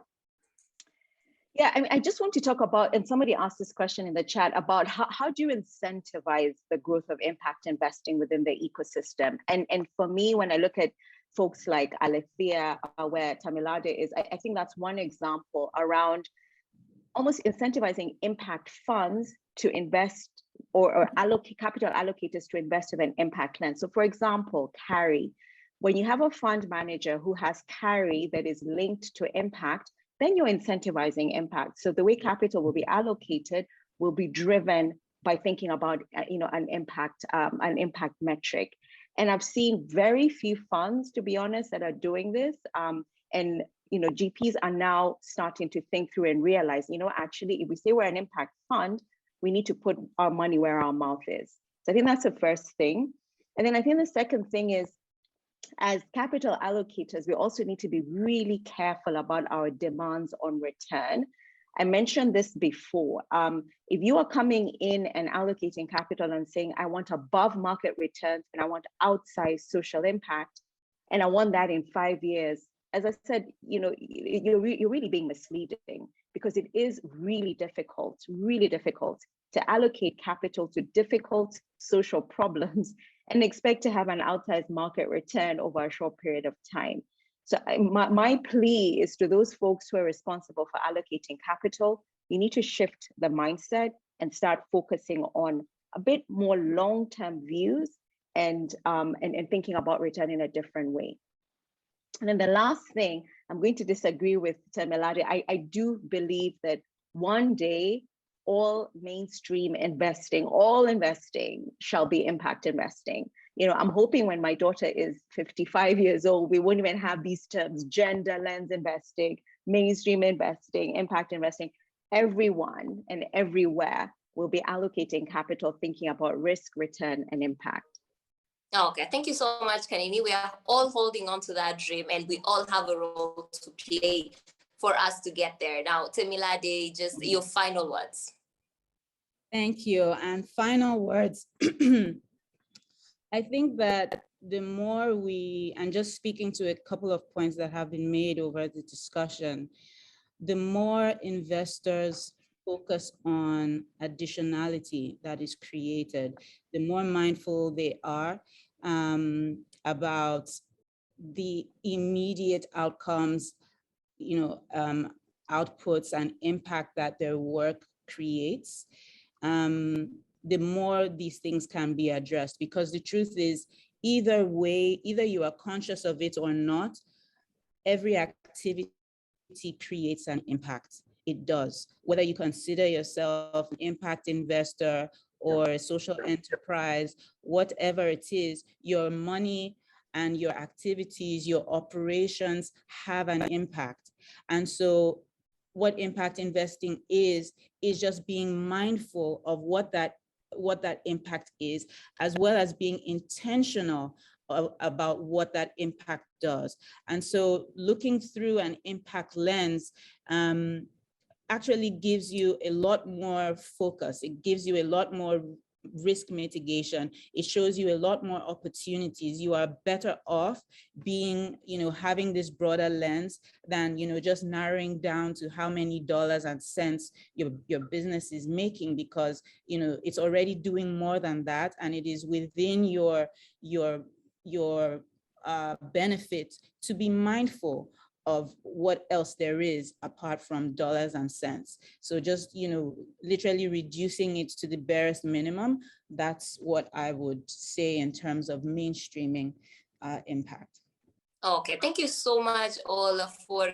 Speaker 5: Yeah, I mean, I just want to talk about, and somebody asked this question in the chat about how do you incentivize the growth of impact investing within the ecosystem? And for me, when I look at folks like Alethea, where Tamilade is, I think that's one example around almost incentivizing impact funds to invest or allocate capital allocators to invest with an impact lens. So for example, carry, when you have a fund manager who has carry that is linked to impact, then you're incentivizing impact. So the way capital will be allocated will be driven by thinking about an impact metric. And I've seen very few funds, to be honest, that are doing this. And GPs are now starting to think through and realize, actually, if we say we're an impact fund, we need to put our money where our mouth is. So I think that's the first thing. And then I think the second thing is, as capital allocators, we also need to be really careful about our demands on return. I mentioned this before. If you are coming in and allocating capital and saying, I want above market returns and I want outsized social impact, and I want that in 5 years, as I said, you're really being misleading, because it is really difficult to allocate capital to difficult social problems and expect to have an outsized market return over a short period of time. So my plea is to those folks who are responsible for allocating capital, you need to shift the mindset and start focusing on a bit more long-term views and thinking about return in a different way. And then the last thing, I'm going to disagree with Temilade. I do believe that one day, all mainstream investing, all investing shall be impact investing. I'm hoping when my daughter is 55 years old, we won't even have these terms: gender lens investing, mainstream investing, impact investing. Everyone and everywhere will be allocating capital, thinking about risk, return, and impact.
Speaker 4: Okay, thank you so much, Kanini. We are all holding on to that dream, and we all have a role to play for us to get there. Now, Temilade, just your final words.
Speaker 7: Thank you. And final words. I think that the more and just speaking to a couple of points that have been made over the discussion, the more investors focus on additionality that is created, the more mindful they are about the immediate outcomes, outputs and impact that their work creates, the more these things can be addressed. Because the truth is, either way, either you are conscious of it or not, every activity creates an impact. It does. Whether you consider yourself an impact investor or a social enterprise, whatever it is, your money and your activities, your operations have an impact. And so what impact investing is just being mindful of what that impact is, as well as being intentional about what that impact does. And so looking through an impact lens actually gives you a lot more focus. It gives you a lot more risk mitigation. It shows you a lot more opportunities. You are better off being, having this broader lens than, just narrowing down to how many dollars and cents your business is making, because, it's already doing more than that. And it is within your benefit to be mindful of what else there is apart from dollars and cents. So just, literally reducing it to the barest minimum. That's what I would say in terms of mainstreaming impact.
Speaker 4: Okay, thank you so much all for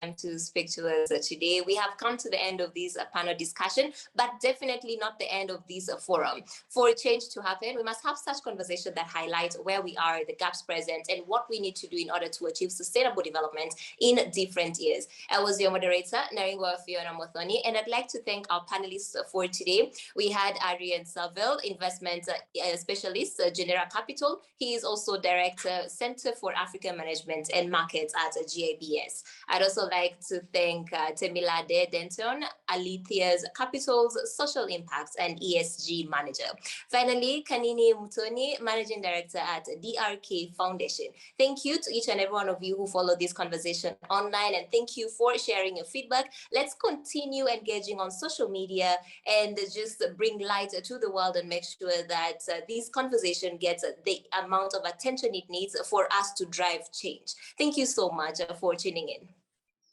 Speaker 4: time to speak to us today. We have come to the end of this panel discussion, but definitely not the end of this forum. For change to happen, we must have such conversations that highlight where we are, the gaps present, and what we need to do in order to achieve sustainable development in different years. I was your moderator, Naringwa Fiona Mothoni, and I'd like to thank our panelists for today. We had Arian Saville, investment specialist, Genera Capital. He is also Director, Center for African Management and Markets at GIBS. I'd also like to thank Temilade Denton, Alethea's Capital's Social Impacts and ESG Manager. Finally, Kanini Mutoni, Managing Director at DRK Foundation. Thank you to each and every one of you who followed this conversation online, and thank you for sharing your feedback. Let's continue engaging on social media and just bring light to the world and make sure that this conversation gets the amount of attention it needs for us to drive change. Thank you so much for tuning in.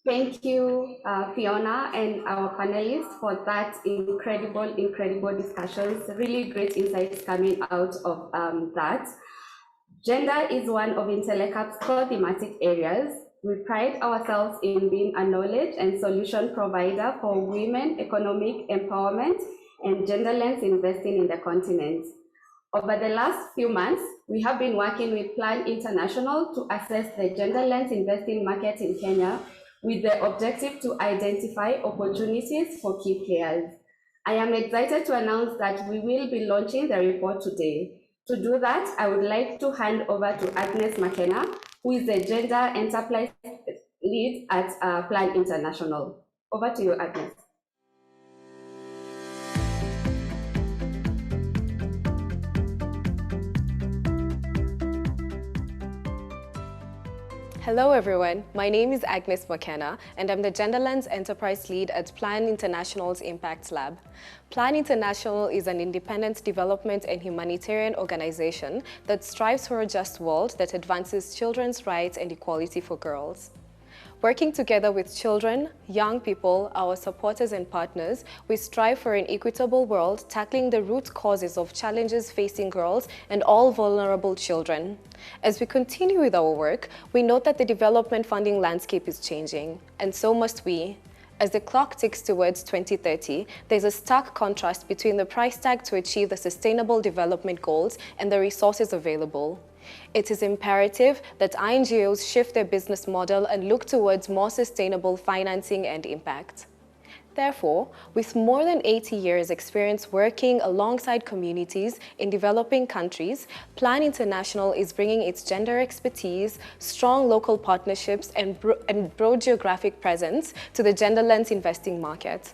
Speaker 1: Thank you, Fiona, and our panelists for that incredible discussions. Really great insights coming out of that. Gender is one of Intellecap's core thematic areas. We pride ourselves in being a knowledge and solution provider for women, economic empowerment, and genderless investing in the continent. Over the last few months, we have been working with Plan International to assess the genderless investing market in Kenya with the objective to identify opportunities for key players. I am excited to announce that we will be launching the report today. To do that, I would like to hand over to Agnes McKenna, who is the Gender Enterprise Lead at Plan International. Over to you, Agnes.
Speaker 9: Hello everyone, my name is Agnes McKenna and I'm the Genderlands Enterprise Lead at Plan International's Impact Lab. Plan International is an independent development and humanitarian organization that strives for a just world that advances children's rights and equality for girls. Working together with children, young people, our supporters and partners, we strive for an equitable world, tackling the root causes of challenges facing girls and all vulnerable children. As we continue with our work, we note that the development funding landscape is changing, and so must we. As the clock ticks towards 2030, there's a stark contrast between the price tag to achieve the Sustainable Development Goals and the resources available. It is imperative that INGOs shift their business model and look towards more sustainable financing and impact. Therefore, with more than 80 years experience working alongside communities in developing countries, Plan International is bringing its gender expertise, strong local partnerships, and broad geographic presence to the genderless investing market.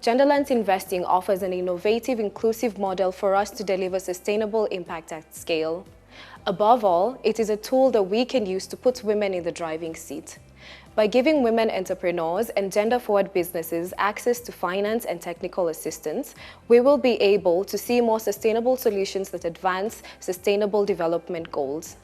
Speaker 9: Genderless investing offers an innovative, inclusive model for us to deliver sustainable impact at scale. Above all, it is a tool that we can use to put women in the driving seat. By giving women entrepreneurs and gender-forward businesses access to finance and technical assistance, we will be able to see more sustainable solutions that advance sustainable development goals.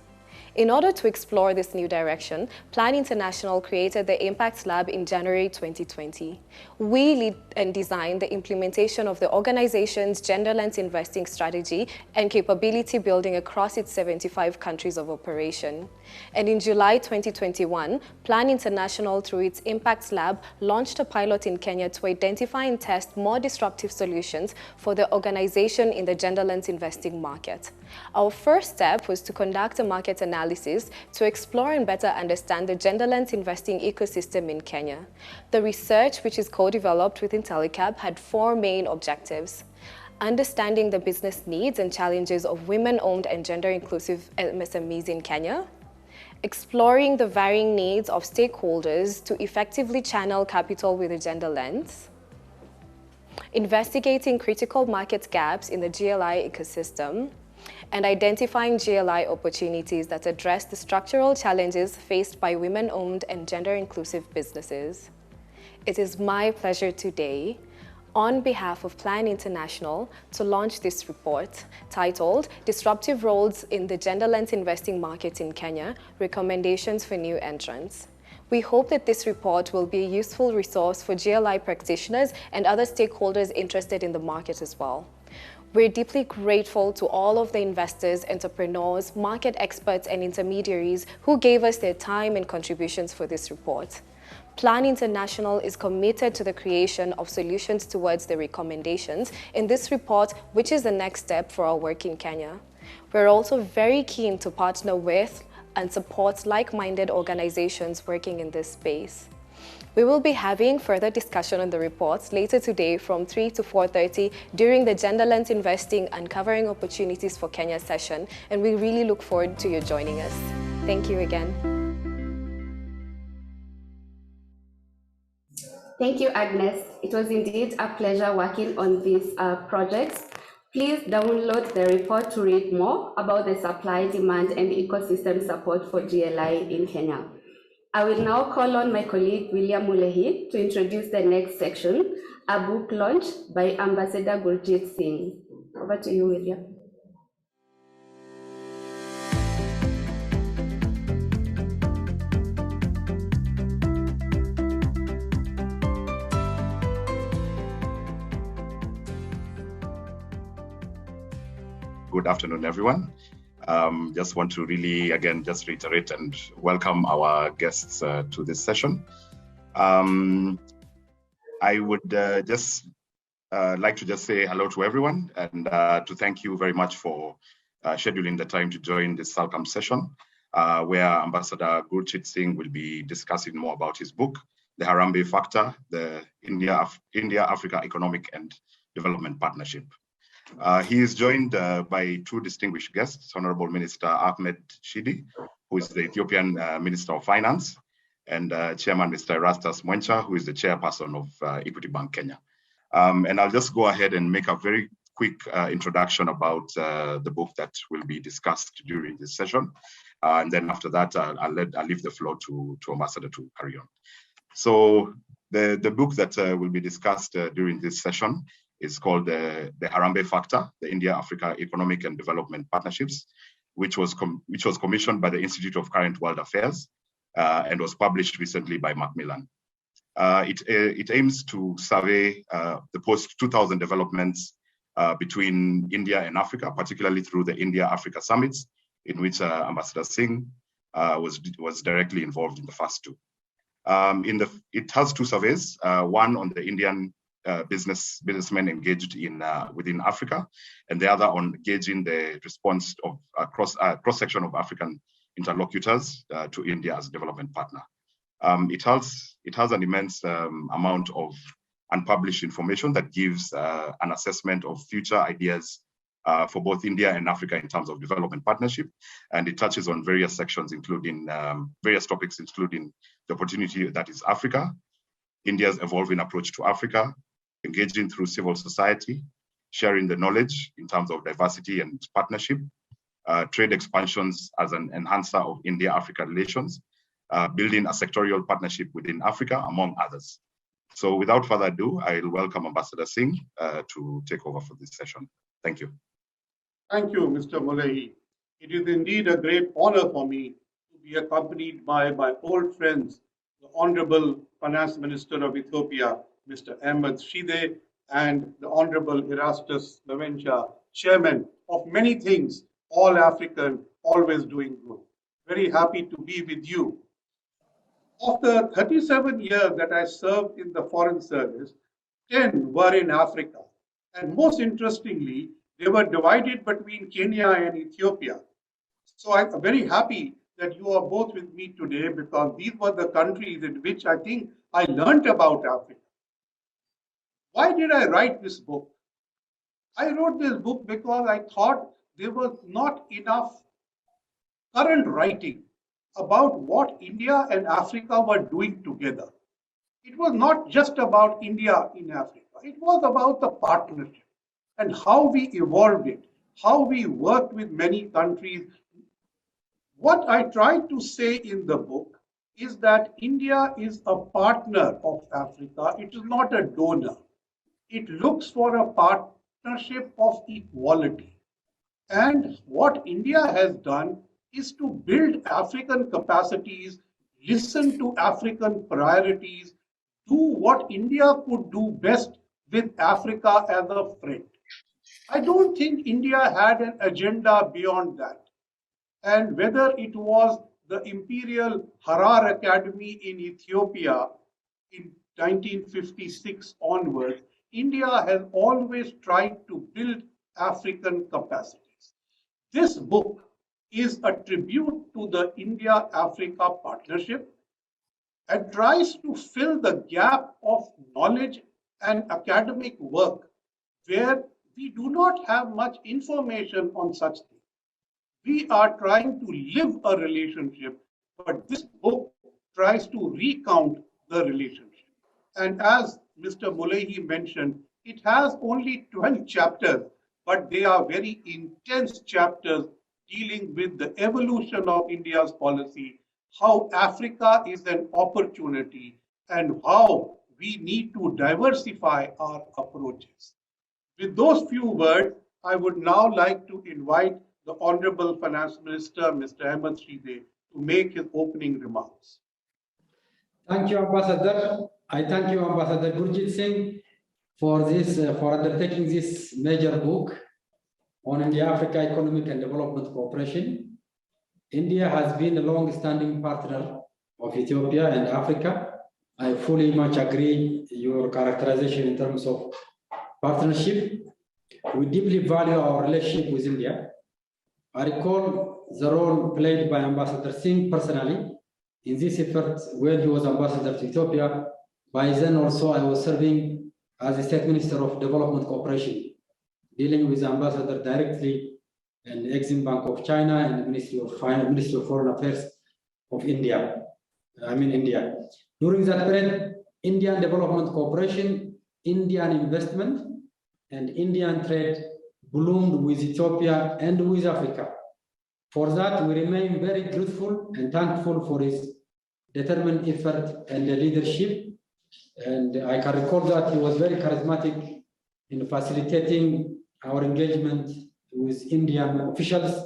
Speaker 9: In order to explore this new direction, Plan International created the Impact Lab in January 2020. We lead and design the implementation of the organization's genderless investing strategy and capability building across its 75 countries of operation. And in July 2021, Plan International, through its Impact Lab, launched a pilot in Kenya to identify and test more disruptive solutions for the organization in the genderless investing market. Our first step was to conduct a market analysis to explore and better understand the genderless investing ecosystem in Kenya. The research, which is co-developed with Intellicap, had 4 main objectives: understanding the business needs and challenges of women-owned and gender-inclusive MSMEs in Kenya, exploring the varying needs of stakeholders to effectively channel capital with a gender lens, investigating critical market gaps in the GLI ecosystem, and identifying GLI opportunities that address the structural challenges faced by women-owned and gender-inclusive businesses. It is my pleasure today, on behalf of Plan International, to launch this report titled Disruptive Roles in the Genderless Investing Market in Kenya, Recommendations for New Entrants. We hope that this report will be a useful resource for GLI practitioners and other stakeholders interested in the market as well. We're deeply grateful to all of the investors, entrepreneurs, market experts, and intermediaries who gave us their time and contributions for this report. Plan International is committed to the creation of solutions towards the recommendations in this report, which is the next step for our work in Kenya. We're also very keen to partner with and support like-minded organizations working in this space. We will be having further discussion on the reports later today from 3 to 4:30 during the Gender-Lens Investing Uncovering Opportunities for Kenya session, and we really look forward to you joining us. Thank you again.
Speaker 1: Thank you, Agnes. It was indeed a pleasure working on these projects. Please download the report to read more about the supply, demand, and ecosystem support for GLI in Kenya. I will now call on my colleague, William Mulehi, to introduce the next section, a book launch by Ambassador Gurjit Singh. Over to you, William.
Speaker 10: Good afternoon, everyone. Just want to really, again, just reiterate and welcome our guests to this session. I would just like to just say hello to everyone and to thank you very much for scheduling the time to join this SALCAM session, where Ambassador Gurjit Singh will be discussing more about his book, The Harambee Factor, the India-Africa Economic and Development Partnership. He is joined by two distinguished guests, Honorable Minister Ahmed Shidi, who is the Ethiopian Minister of Finance, and Chairman Mr. Erastus Mwencha, who is the chairperson of Equity Bank Kenya. And I'll just go ahead and make a very quick introduction about the book that will be discussed during this session. And then after that, I'll leave the floor to Ambassador to carry on. So the book that will be discussed during this session is called the Harambee Factor, the India-Africa Economic and Development Partnerships, which was commissioned by the Institute of Current World Affairs and was published recently by Macmillan. It aims to survey the post-2000 developments between India and Africa, particularly through the India-Africa summits, in which Ambassador Singh was directly involved in the first two. It has two surveys, one on the Indian businessmen engaged within Africa, and the other on gauging the response of a cross-section of African interlocutors to India as a development partner. It has an immense amount of unpublished information that gives an assessment of future ideas for both India and Africa in terms of development partnership, and it touches on various sections, including various topics, including the opportunity that is Africa, India's evolving approach to Africa, engaging through civil society, sharing the knowledge in terms of diversity and partnership, trade expansions as an enhancer of India-Africa relations, building a sectorial partnership within Africa, among others. So without further ado, I'll welcome Ambassador Singh to take over for this session. Thank you.
Speaker 11: Thank you, Mr. Mulehi. It is indeed a great honor for me to be accompanied by my old friends, the Honorable Finance Minister of Ethiopia, Mr. Ahmed Shide, and the Honorable Erastus Mwencha, Chairman of many things, all African, always doing good. Very happy to be with you. Of the 37 years that I served in the Foreign Service, 10 were in Africa. And most interestingly, they were divided between Kenya and Ethiopia. So I'm very happy that you are both with me today because these were the countries in which I think I learned about Africa. Why did I write this book? I wrote this book because I thought there was not enough current writing about what India and Africa were doing together. It was not just about India in Africa. It was about the partnership and how we evolved it, how we worked with many countries. What I tried to say in the book is that India is a partner of Africa. It is not a donor. It looks for a partnership of equality. And what India has done is to build African capacities, listen to African priorities, do what India could do best with Africa as a friend. I don't think India had an agenda beyond that. And whether it was the Imperial Harar Academy in Ethiopia in 1956 onwards, India has always tried to build African capacities. This book is a tribute to the India-Africa partnership and tries to fill the gap of knowledge and academic work where we do not have much information on such things. We are trying to live a relationship, but this book tries to recount the relationship. And as Mr. Mulehi mentioned, it has only 12 chapters, but they are very intense chapters dealing with the evolution of India's policy, how Africa is an opportunity, and how we need to diversify our approaches. With those few words, I would now like to invite the Honorable Finance Minister, Mr. Ahmed Shide, to make his opening remarks.
Speaker 12: Thank you, Ambassador. I thank you, Ambassador Gurjit Singh, for undertaking this major book on India-Africa Economic and Development Cooperation. India has been a long-standing partner of Ethiopia and Africa. I fully much agree your characterization in terms of partnership. We deeply value our relationship with India. I recall the role played by Ambassador Singh personally in this effort when he was ambassador to Ethiopia. By then also I was serving as the State Minister of Development Cooperation, dealing with the ambassador directly and Exim Bank of China and the Ministry of Finance, Ministry of Foreign Affairs of India. India. During that period, Indian development cooperation, Indian investment, and Indian trade bloomed with Ethiopia and with Africa. For that, we remain very grateful and thankful for his determined effort and leadership. And I can recall that he was very charismatic in facilitating our engagement with Indian officials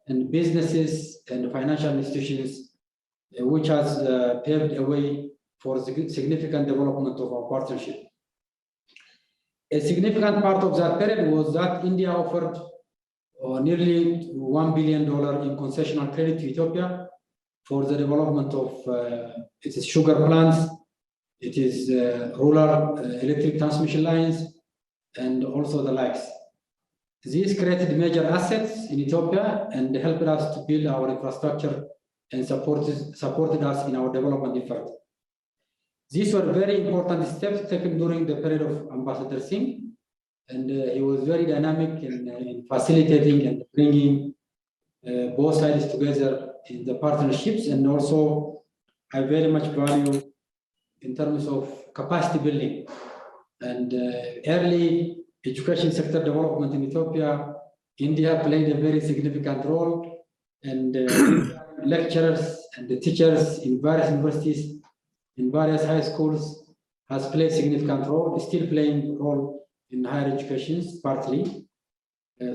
Speaker 12: and businesses and financial institutions, which has paved a way for significant development of our partnership. A significant part of that period was that India offered nearly $1 billion in concessional credit to Ethiopia for the development of its sugar plants, it is rural electric transmission lines, and also the likes. These created major assets in Ethiopia and helped us to build our infrastructure and supported us in our development effort. These were very important steps taken during the period of Ambassador Singh, and he was very dynamic in facilitating and bringing both sides together in the partnerships. And also, I very much value in terms of capacity building and early education sector development in Ethiopia. India played a very significant role, and lecturers and the teachers in various universities, in various high schools, has played significant role, still playing role in higher education, partly.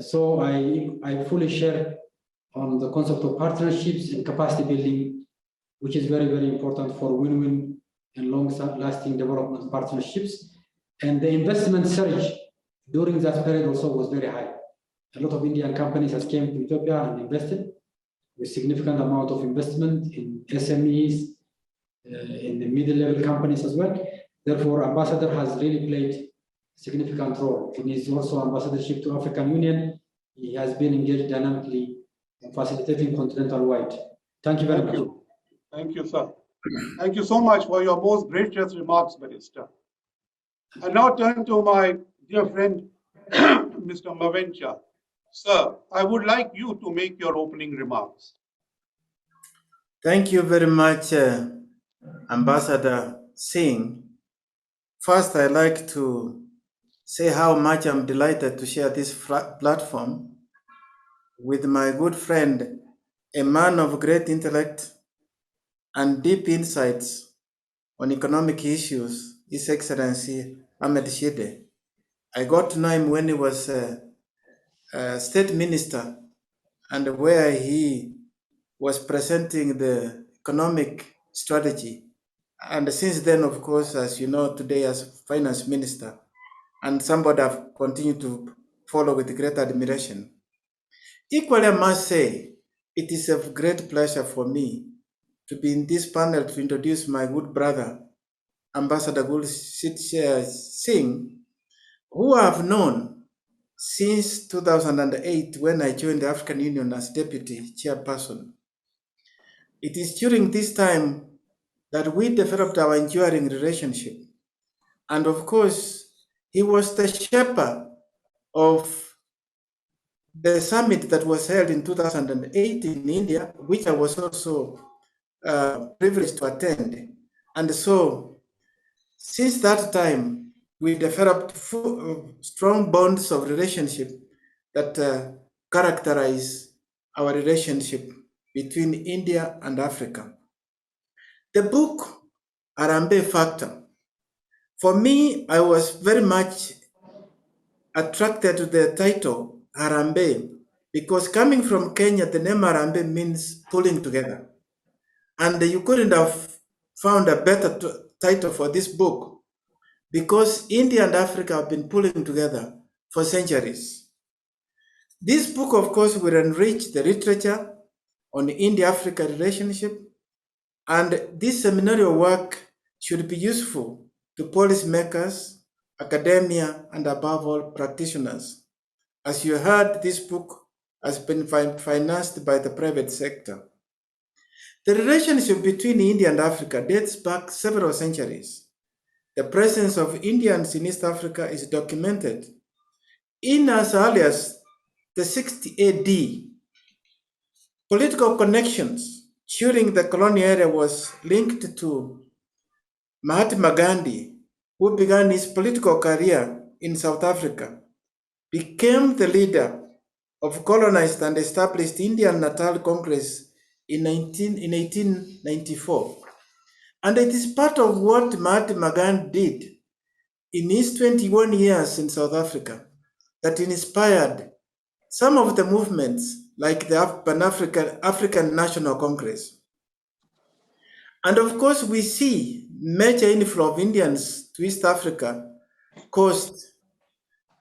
Speaker 12: So I fully share on the concept of partnerships and capacity building, which is very, very important for win-win and long-lasting development partnerships. And the investment surge during that period also was very high. A lot of Indian companies has came to Ethiopia and invested with significant amount of investment in SMEs, in the middle-level companies as well. Therefore, Ambassador has really played a significant role. In his also ambassadorship to African Union, he has been engaged dynamically in facilitating continental-wide. Thank you very much.
Speaker 11: Thank you, sir. Thank you so much for your most gracious remarks, Minister. I now turn to my dear friend, Mr. Mavencha. Sir, I would like you to make your opening remarks.
Speaker 13: Thank you very much, Ambassador Singh. First, I'd like to say how much I'm delighted to share this platform with my good friend, a man of great intellect and deep insights on economic issues, His Excellency Ahmed Shide. I got to know him when he was State Minister, and where he was presenting the economic strategy. And since then, of course, as you know, today as Finance Minister, and somebody I've continued to follow with great admiration. Equally, I must say, it is a great pleasure for me to be in this panel to introduce my good brother, Ambassador Gurjit Singh, who I've known since 2008 when I joined the African Union as deputy chairperson. It is during this time that we developed our enduring relationship. And of course, he was the shepherd of the summit that was held in 2008 in India, which I was also privileged to attend. And so, since that time, we developed strong bonds of relationship that characterize our relationship between India and Africa. The book, Harambee Factor, for me, I was very much attracted to the title, Harambee, because coming from Kenya, the name Harambee means pulling together. And you couldn't have found a better title for this book because India and Africa have been pulling together for centuries. This book, of course, will enrich the literature on India-Africa relationship, and this seminarial work should be useful to policymakers, academia, and above all, practitioners. As you heard, this book has been financed by the private sector. The relationship between India and Africa dates back several centuries. The presence of Indians in East Africa is documented in as early as the 60 AD. Political connections during the colonial era was linked to Mahatma Gandhi, who began his political career in South Africa, became the leader of colonized and established Indian Natal Congress in 1894. And it is part of what Mahatma Gandhi did in his 21 years in South Africa that inspired some of the movements like the Pan-African National Congress. And of course, we see major inflow of Indians to East Africa coast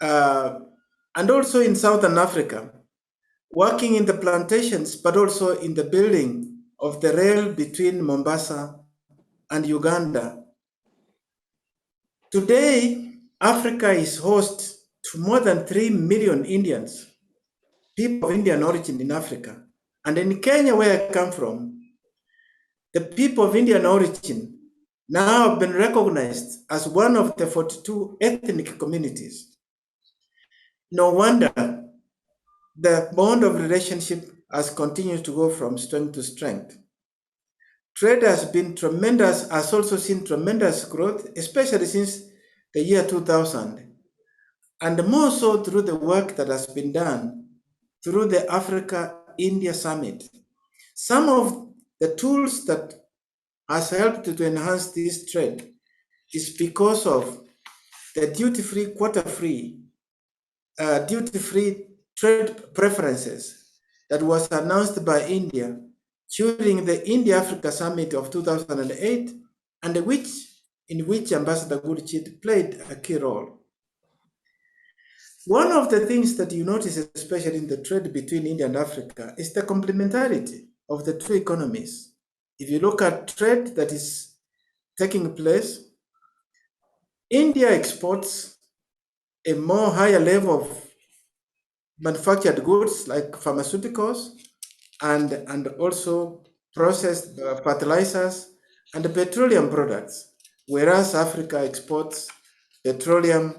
Speaker 13: and also in Southern Africa, working in the plantations, but also in the building of the rail between Mombasa and Uganda. Today, Africa is host to more than 3 million Indians, people of Indian origin in Africa. And in Kenya, where I come from, the people of Indian origin now have been recognized as one of the 42 ethnic communities. No wonder the bond of relationship has continued to go from strength to strength. Trade has been tremendous, has also seen tremendous growth, especially since the year 2000, and more so through the work that has been done through the Africa-India Summit. Some of the tools that has helped to enhance this trade is because of the duty-free, quarter-free, duty-free trade preferences that was announced by India during the India-Africa Summit of 2008, and in which Ambassador Gurjit played a key role. One of the things that you notice, especially in the trade between India and Africa, is the complementarity of the two economies. If you look at trade that is taking place, India exports a more higher level of manufactured goods like pharmaceuticals and also processed fertilizers and petroleum products, whereas Africa exports petroleum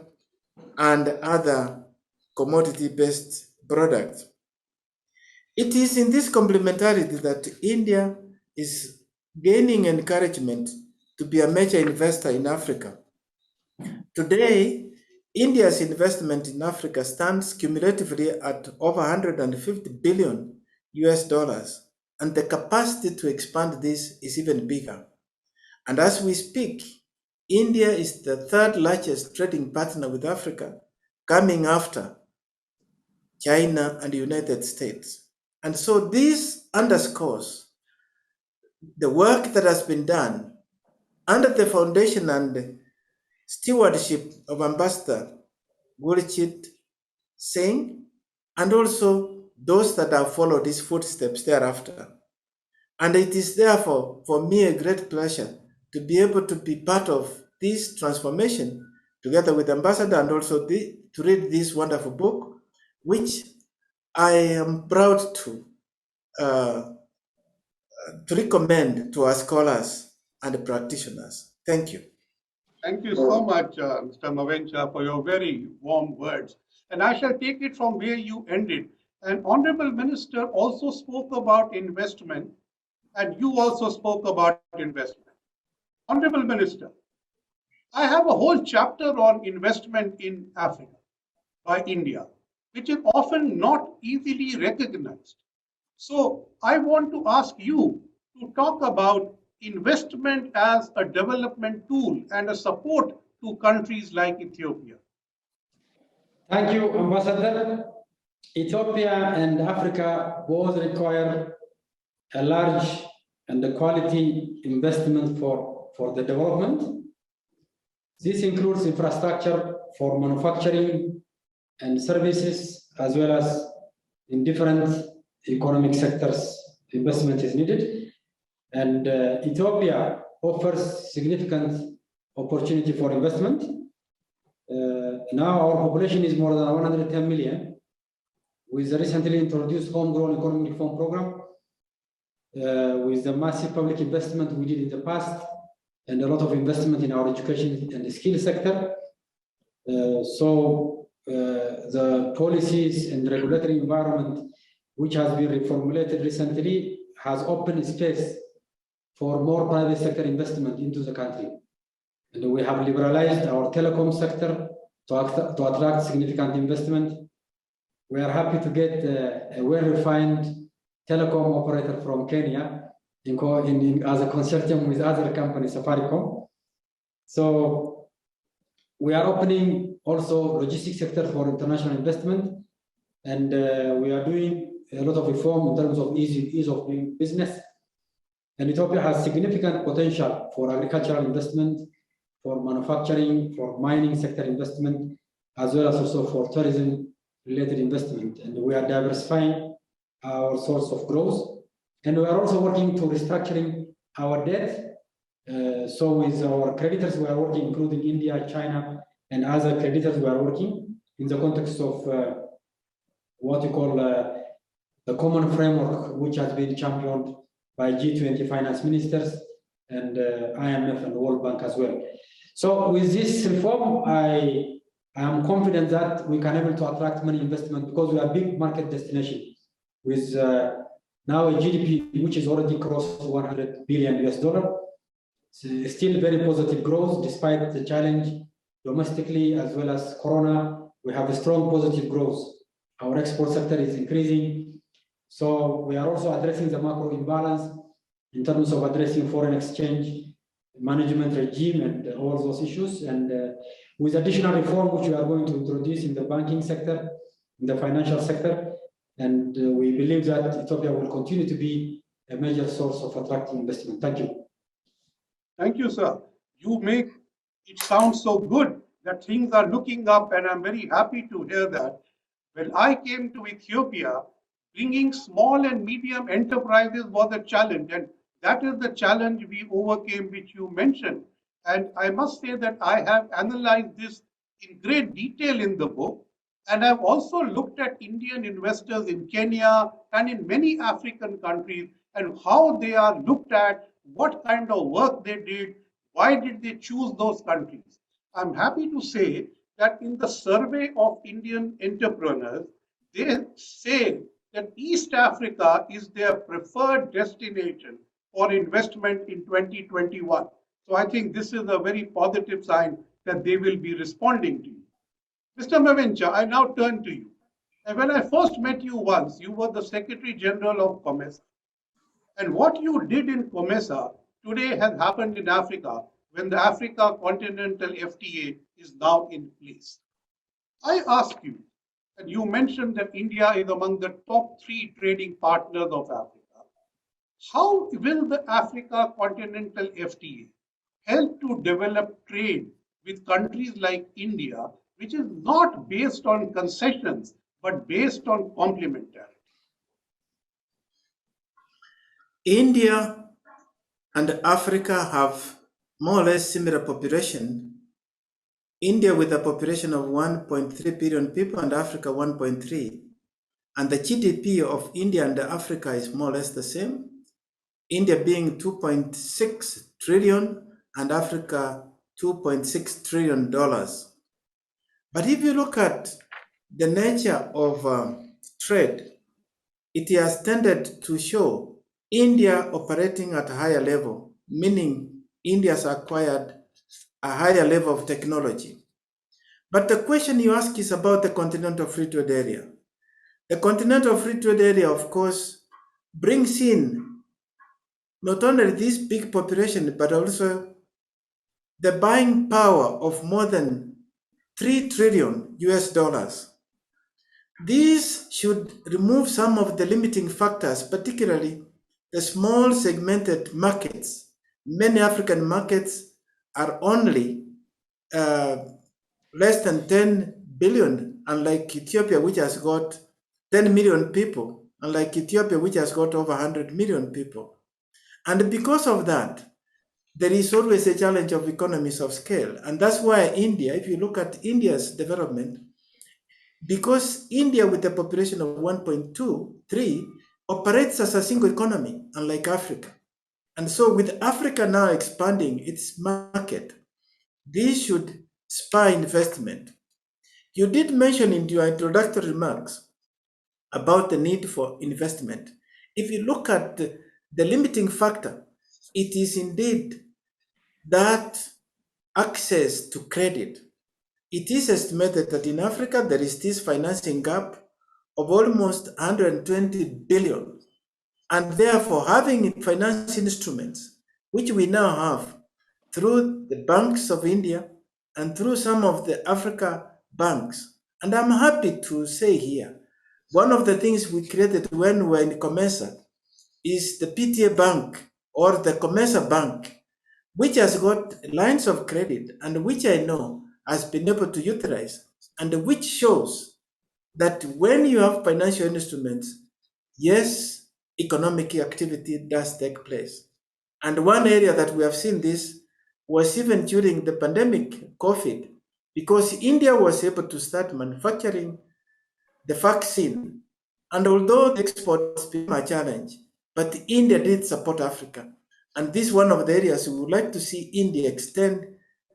Speaker 13: and other commodity-based products. It is in this complementarity that India is gaining encouragement to be a major investor in Africa. Today, India's investment in Africa stands cumulatively at over 150 billion US dollars, and the capacity to expand this is even bigger. And as we speak, India is the third largest trading partner with Africa, coming after China and the United States. And so this underscores the work that has been done under the foundation and stewardship of Ambassador Gurjit Singh, and also those that have followed his footsteps thereafter. And it is therefore for me a great pleasure to be able to be part of this transformation together with the ambassador and also to read this wonderful book, which I am proud to recommend to our scholars and practitioners. Thank you.
Speaker 11: Thank you so much, Mr. Mavencha, for your very warm words. And I shall take it from where you ended. And Honorable Minister also spoke about investment, and you also spoke about investment. Honorable Minister, I have a whole chapter on investment in Africa by India, which is often not easily recognized. So I want to ask you to talk about investment as a development tool and a support to countries like Ethiopia.
Speaker 12: Thank you, Ambassador. Ethiopia and Africa both require a large and a quality investment for the development. This includes infrastructure for manufacturing and services, as well as in different economic sectors, investment is needed. And Ethiopia offers significant opportunity for investment. Now our population is more than 110 million, with the recently introduced homegrown economic reform program, with the massive public investment we did in the past, and a lot of investment in our education and the skill sector. The policies and regulatory environment which has been reformulated recently has opened space for more private sector investment into the country. And we have liberalized our telecom sector to attract significant investment. We are happy to get a well-refined telecom operator from Kenya as a consortium with other companies, Safaricom. So we are opening also logistics sector for international investment, and we are doing a lot of reform in terms of ease of doing business. And Ethiopia has significant potential for agricultural investment, for manufacturing, for mining sector investment, as well as also for tourism-related investment. And we are diversifying our source of growth. And we are also working to restructuring our debt. So with our creditors, we are working, including India, China, and other creditors, we are working in the context of what you call the common framework, which has been championed by G20 finance ministers and IMF and World Bank as well. So with this reform, I am confident that we can able to attract money investment because we are a big market destination with now a GDP which is already crossed $100 billion US. Still very positive growth despite the challenge domestically as well as Corona. We have a strong positive growth. Our export sector is increasing. So we are also addressing the macro imbalance in terms of addressing foreign exchange management regime and all those issues. And with additional reform, which we are going to introduce in the banking sector, in the financial sector, and we believe that Ethiopia will continue to be a major source of attracting investment. Thank you.
Speaker 11: Thank you, sir. You make it sound so good that things are looking up, and I'm very happy to hear that. When I came to Ethiopia, bringing small and medium enterprises was a challenge, and that is the challenge we overcame, which you mentioned. And I must say that I have analyzed this in great detail in the book. And I've also looked at Indian investors in Kenya and in many African countries and how they are looked at, what kind of work they did, why did they choose those countries. I'm happy to say that in the survey of Indian entrepreneurs, they say that East Africa is their preferred destination for investment in 2021. So I think this is a very positive sign that they will be responding to you. Mr. Mavencha, I now turn to you. And when I first met you once, you were the Secretary General of COMESA. And what you did in COMESA today has happened in Africa when the Africa Continental FTA is now in place. I ask you, and you mentioned that India is among the top 3 trading partners of Africa. How will the Africa Continental FTA help to develop trade with countries like India, which is not based on concessions, but based on complementarity?
Speaker 13: India and Africa have more or less similar population. India with a population of 1.3 billion people and Africa 1.3. And the GDP of India and Africa is more or less the same. India being 2.6 trillion and Africa $2.6 trillion. But if you look at the nature of trade, it has tended to show India operating at a higher level, meaning India has acquired a higher level of technology. But the question you ask is about the Continental Free Trade Area. The Continental Free Trade Area, of course, brings in not only this big population, but also the buying power of more than 3 trillion US dollars. These should remove some of the limiting factors, particularly the small segmented markets. Many African markets are only less than 10 billion, unlike Ethiopia, which has got 10 million people, unlike Ethiopia, which has got over 100 million people. And because of that, there is always a challenge of economies of scale. And that's why India, if you look at India's development, because India with a population of 1.23 operates as a single economy, unlike Africa. And so with Africa now expanding its market, this should spur investment. You did mention in your introductory remarks about the need for investment. If you look at the limiting factor, it is indeed that access to credit. It is estimated that in Africa there is this financing gap of almost 120 billion. And therefore, having finance instruments, which we now have through the banks of India and through some of the Africa banks. And I'm happy to say here, one of the things we created when we were in COMESA is the PTA Bank or the COMESA Bank, which has got lines of credit and which I know has been able to utilize, and which shows that when you have financial instruments, yes, economic activity does take place. And one area that we have seen this was even during the pandemic, COVID, because India was able to start manufacturing the vaccine. And although the exports became a challenge, but India did support Africa. And this is one of the areas we would like to see India extend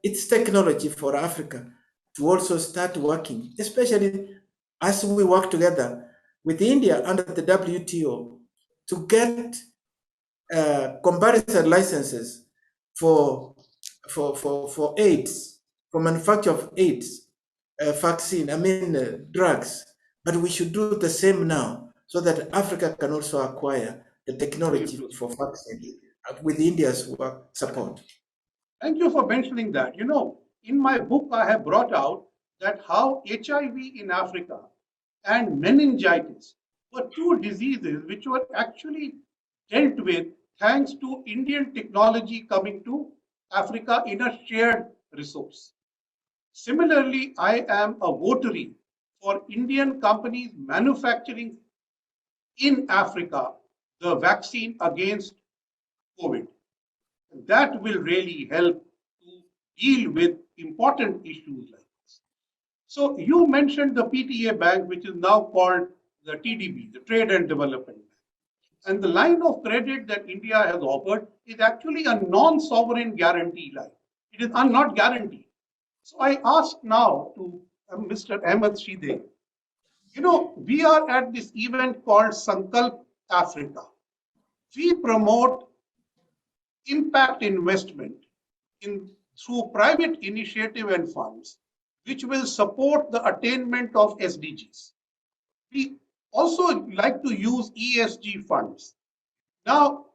Speaker 13: its technology for Africa to also start working, especially as we work together with India under the WTO to get comparison licenses for AIDS, for manufacture of AIDS vaccine, drugs. But we should do the same now so that Africa can also acquire the technology for vaccine with India's work support.
Speaker 11: Thank you for mentioning that. You know, in my book, I have brought out that how HIV in Africa and meningitis were two diseases which were actually dealt with thanks to Indian technology coming to Africa in a shared resource. Similarly, I am a votary for Indian companies manufacturing in Africa the vaccine against COVID. That will really help to deal with important issues like this. So you mentioned the PTA Bank, which is now called the TDB, the Trade and Development Bank. And the line of credit that India has offered is actually a non-sovereign guarantee line. It is not guaranteed. So I ask now to Mr. Ahmed Shide, you know, we are at this event called Sankalp Africa. We promote impact investment through private initiative and funds, which will support the attainment of SDGs. We also like to use ESG funds. Now,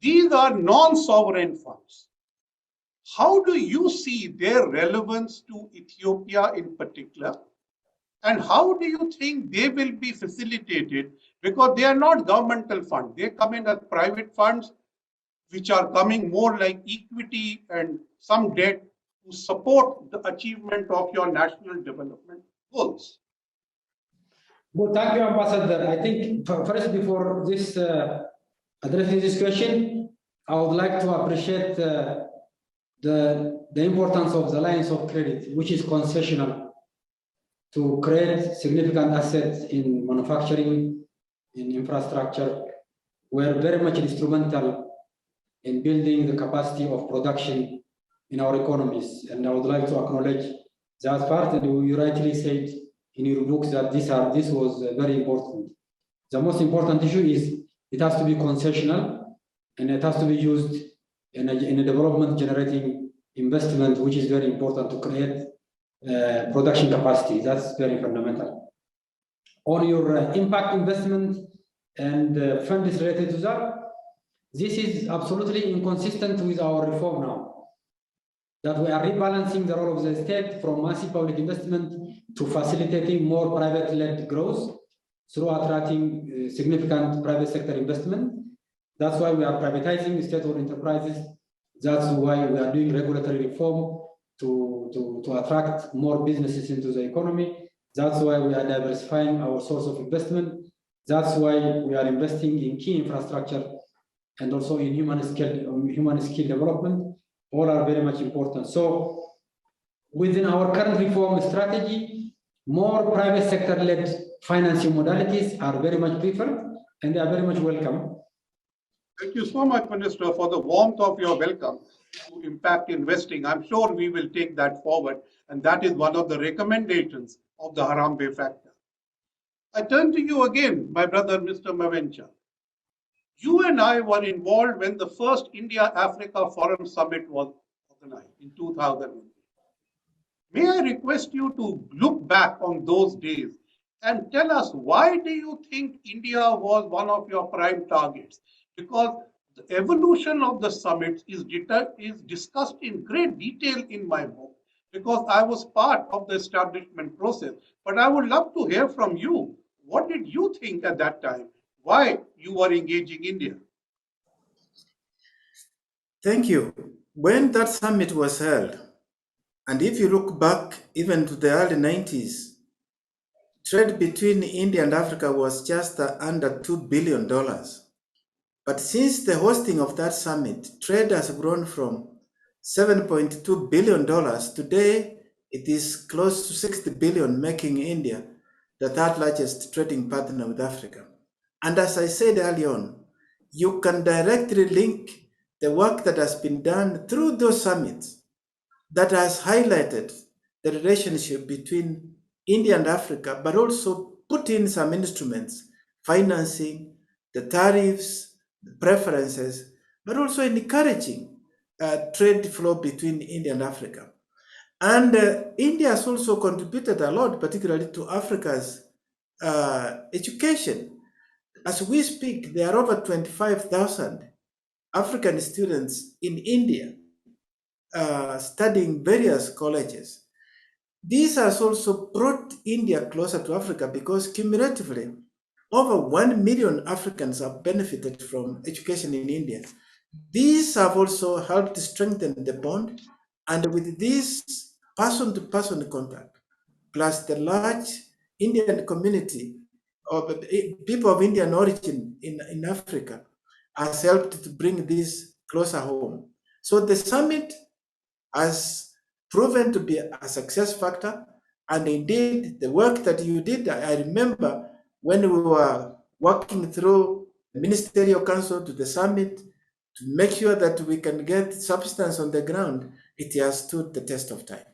Speaker 11: these are non-sovereign funds. How do you see their relevance to Ethiopia in particular? And how do you think they will be facilitated? Because they are not governmental funds. They come in as private funds, which are coming more like equity and some debt to support the achievement of your national development goals.
Speaker 12: Well, thank you, Ambassador. I think first, before this addressing this question, I would like to appreciate the importance of the lines of credit, which is concessional, to create significant assets in manufacturing, in infrastructure, were very much instrumental in building the capacity of production in our economies. And I would like to acknowledge that part, and you rightly said in your books that this was very important. The most important issue is it has to be concessional, and it has to be used in a development generating investment, which is very important to create production capacity. That's very fundamental. On your impact investment and funds related to that, this is absolutely inconsistent with our reform now. That we are rebalancing the role of the state from massive public investment to facilitating more private-led growth through attracting significant private sector investment. That's why we are privatizing state-owned enterprises. That's why we are doing regulatory reform to attract more businesses into the economy. That's why we are diversifying our source of investment. That's why we are investing in key infrastructure and also in human skill development. All are very much important. So within our current reform strategy, more private sector-led financing modalities are very much preferred, and they are very much welcome.
Speaker 11: Thank you so much, Minister, for the warmth of your welcome to impact investing. I'm sure we will take that forward, and that is one of the recommendations of the Harambee Factor. I turn to you again, my brother, Mr. Mavencha. You and I were involved when the first India-Africa Forum Summit was organized in 2008. May I request you to look back on those days and tell us, why do you think India was one of your prime targets? Because the evolution of the summits is discussed in great detail in my book, because I was part of the establishment process. But I would love to hear from you. What did you think at that time? Why you were engaging India?
Speaker 13: Thank you. When that summit was held, and if you look back even to the early 90s, trade between India and Africa was just under $2 billion. But since the hosting of that summit, trade has grown from $7.2 billion. Today, it is close to 60 billion, making India the third largest trading partner with Africa. And as I said earlier on, you can directly link the work that has been done through those summits that has highlighted the relationship between India and Africa, but also put in some instruments, financing, the tariffs, the preferences, but also encouraging trade flow between India and Africa. And India has also contributed a lot, particularly to Africa's education. As we speak, there are over 25,000 African students in India studying various colleges. This has also brought India closer to Africa, because cumulatively, over 1 million Africans have benefited from education in India. These have also helped strengthen the bond, and with this person-to-person contact, plus the large Indian community of people of Indian origin in Africa, has helped to bring this closer home. So the summit has proven to be a success factor, and indeed the work that you did, I remember when we were working through the Ministerial Council to the summit to make sure that we can get substance on the ground, it has stood the test of time.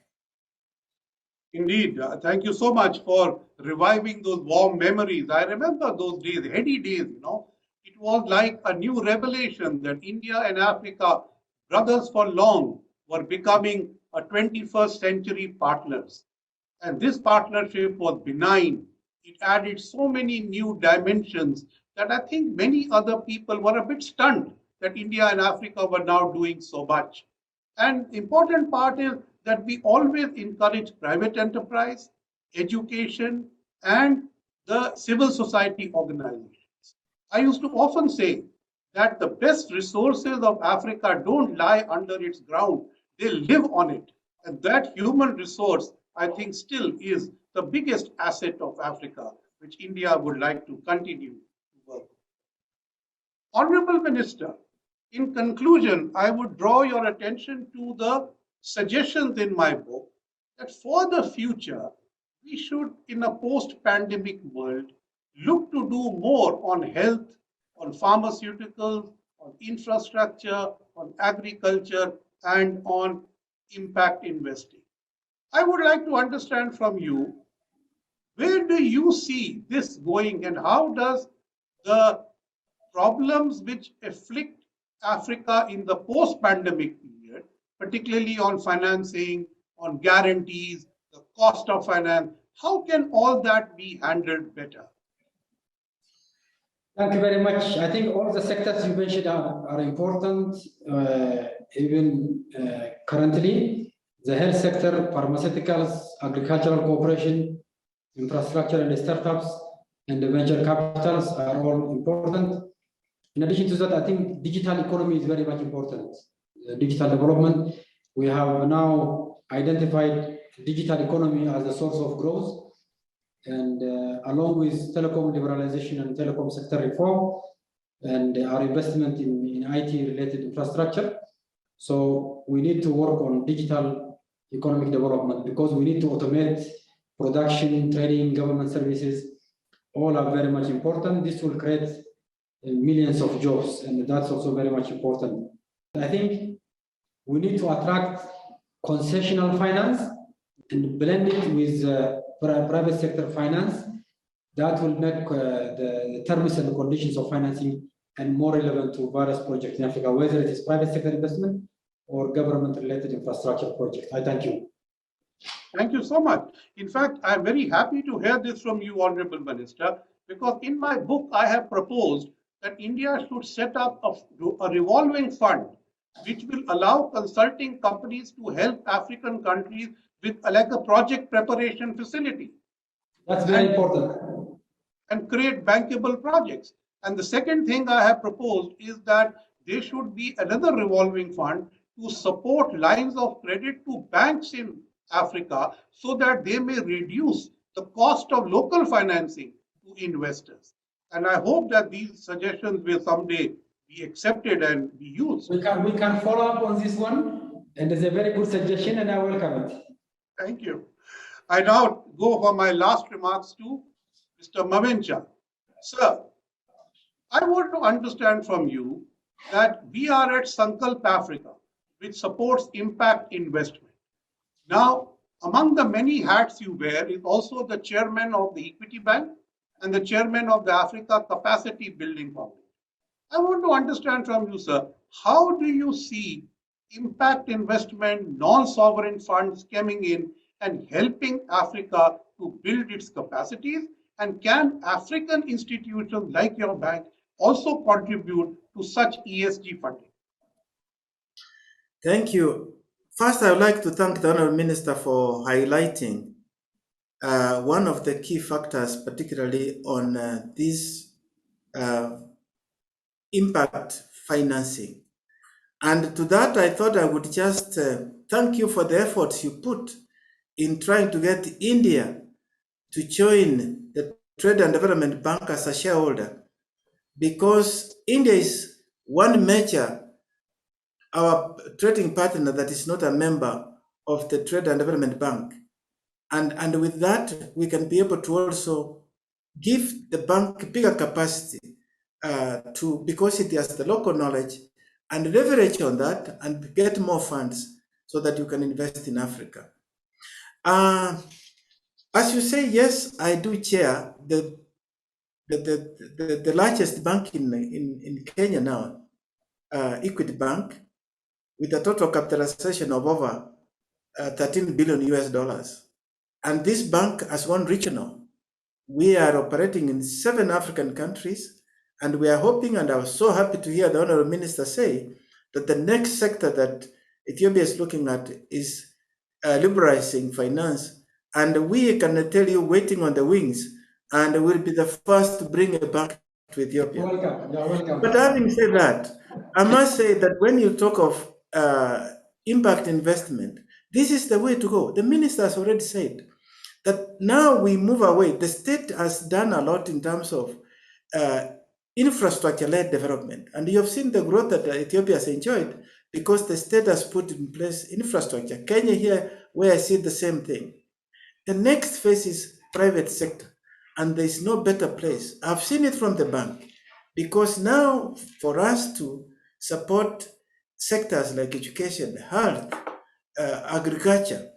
Speaker 11: Indeed. Thank you so much for reviving those warm memories. I remember those days, heady days, you know. It was like a new revelation that India and Africa, brothers for long, were becoming a 21st century partners. And this partnership was benign. It added so many new dimensions that I think many other people were a bit stunned that India and Africa were now doing so much. And important part is that we always encourage private enterprise, education, and the civil society organizations. I used to often say that the best resources of Africa don't lie under its ground, they live on it. And that human resource, I think, still is the biggest asset of Africa, which India would like to continue to work. Honorable Minister, In conclusion, I would draw your attention to the suggestions in my book that for the future, we should, in a post-pandemic world, look to do more on health, on pharmaceuticals, on infrastructure, on agriculture, and on impact investing. I would like to understand from you, where do you see this going, and how does the problems which afflict Africa in the post-pandemic period, particularly on financing, on guarantees, the cost of finance, how can all that be handled better?
Speaker 12: Thank you very much. I think all the sectors you mentioned are important, even currently. The health sector, pharmaceuticals, agricultural cooperation, infrastructure and startups, and the venture capitals are all important. In addition to that, I think digital economy is very much important. Digital development, we have now identified digital economy as a source of growth. And along with telecom liberalization and telecom sector reform and our investment in IT-related infrastructure. So we need to work on digital economic development because we need to automate production, trading, government services. All are very much important. This will create millions of jobs, and that's also very much important. I think we need to attract concessional finance and blend it with private sector finance. That will make the terms and conditions of financing and more relevant to various projects in Africa, whether it is private sector investment or government-related infrastructure projects. I thank you.
Speaker 11: Thank you so much. In fact, I'm very happy to hear this from you, Honorable Minister, because in my book, I have proposed that India should set up a revolving fund which will allow consulting companies to help African countries with like a project preparation facility.
Speaker 12: That's very important.
Speaker 11: And create bankable projects. And the second thing I have proposed is that there should be another revolving fund to support lines of credit to banks in Africa so that they may reduce the cost of local financing to investors. And I hope that these suggestions will someday be accepted and be used.
Speaker 12: We can follow up on this one, and it's a very good suggestion, and I welcome it.
Speaker 11: Thank you. I now go for my last remarks to Mr. Mavencha. Sir, I want to understand from you that we are at Sankalp Africa, which supports impact investment. Now, among the many hats you wear is also the chairman of the Equity Bank and the chairman of the Africa Capacity Building Foundation. I want to understand from you, sir, how do you see impact investment, non-sovereign funds coming in and helping Africa to build its capacities? And can African institutions like your bank also contribute to such ESG funding?
Speaker 13: Thank you. First, I would like to thank the Honourable Minister for highlighting one of the key factors, particularly on this impact financing. And to that, I thought I would just thank you for the efforts you put in trying to get India to join the Trade and Development Bank as a shareholder, because India is one major, our trading partner that is not a member of the Trade and Development Bank. And with that, we can be able to also give the bank bigger capacity because it has the local knowledge, and leverage on that and get more funds so that you can invest in Africa. As you say, yes, I do chair the largest bank in Kenya now, Equity Bank, with a total capitalization of over $13 billion. And this bank has one regional. We are operating in 7 African countries, and we are hoping, and I was so happy to hear the Honourable Minister say that the next sector that Ethiopia is looking at is liberalizing finance. And we can tell you, waiting on the wings, and we'll be the first to bring a bank to Ethiopia.
Speaker 12: Welcome. You're welcome.
Speaker 13: But having said that, I must say that when you talk of impact investment, this is the way to go. The minister has already said that now we move away. The state has done a lot in terms of infrastructure-led development. And you have seen the growth that Ethiopia has enjoyed because the state has put in place infrastructure. Kenya here, where I see the same thing. The next phase is private sector, and there is no better place. I've seen it from the bank, because now for us to support sectors like education, health, agriculture,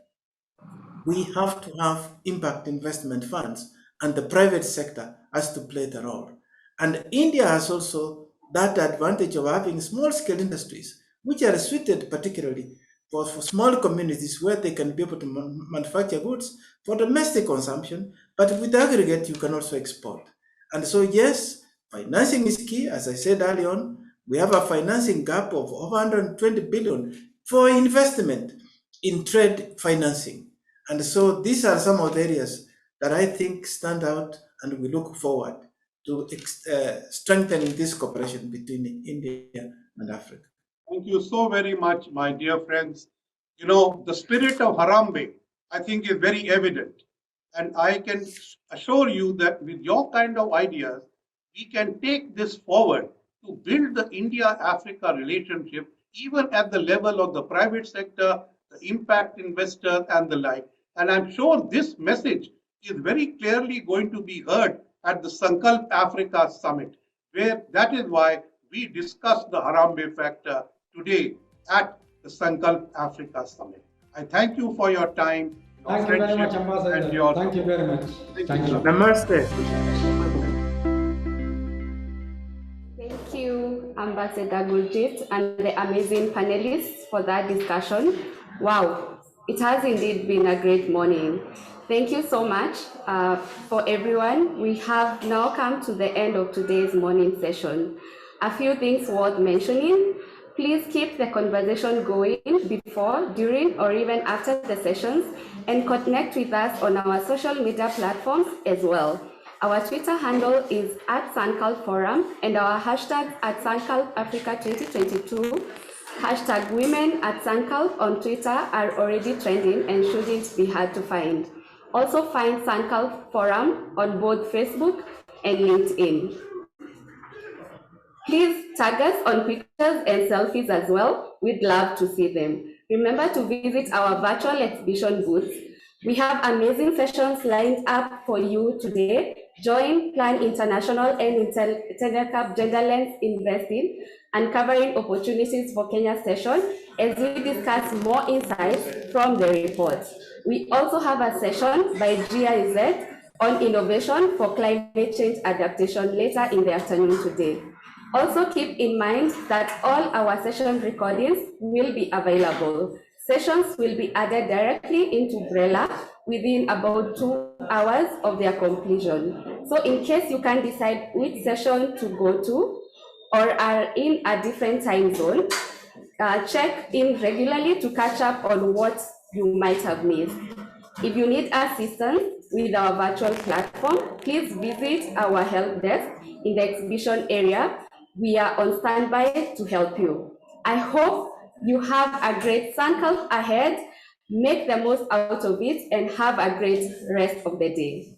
Speaker 13: we have to have impact investment funds, and the private sector has to play the role. And India has also that advantage of having small-scale industries, which are suited particularly for small communities where they can be able to manufacture goods for domestic consumption, but with aggregate, you can also export. And so, yes, financing is key. As I said earlier on, we have a financing gap of over 120 billion for investment in trade financing. And so these are some of the areas that I think stand out, and we look forward to strengthening this cooperation between India and Africa.
Speaker 11: Thank you so very much, my dear friends. You know, the spirit of Harambe, I think, is very evident. And I can assure you that with your kind of ideas, we can take this forward to build the India-Africa relationship, even at the level of the private sector, the impact investor, and the like. And I'm sure this message is very clearly going to be heard at the Sankalp Africa Summit, where that is why we discussed the Harambe factor today at the Sankalp Africa Summit. I thank you for your time.
Speaker 12: Thank you very much, Ambassador. Thank you very much. Thank you.
Speaker 13: Namaste.
Speaker 1: Thank you, Ambassador Gurjit, and the amazing panelists for that discussion. Wow, it has indeed been a great morning. Thank you so much for everyone. We have now come to the end of today's morning session. A few things worth mentioning. Please keep the conversation going before, during, or even after the sessions, and connect with us on our social media platforms as well. Our Twitter handle is @SankalpForum, and our hashtags @SankalpAfrica2022, #women@Sankalp on Twitter are already trending and shouldn't be hard to find. Also find Sankalp Forum on both Facebook and LinkedIn. Please tag us on pictures and selfies as well. We'd love to see them. Remember to visit our virtual exhibition booth. We have amazing sessions lined up for you today. Join Plan International and Telecap Genderlens Investing, uncovering opportunities for Kenya's session as we discuss more insights from the report. We also have a session by GIZ on innovation for climate change adaptation later in the afternoon today. Also keep in mind that all our session recordings will be available. Sessions will be added directly into Brella within about 2 hours of their completion. So in case you can't decide which session to go to or are in a different time zone, check in regularly to catch up on what you might have missed. If you need assistance with our virtual platform, please visit our help desk in the exhibition area. We are on standby to help you. I hope you have a great Sankalp ahead. Make the most out of it and have a great rest of the day.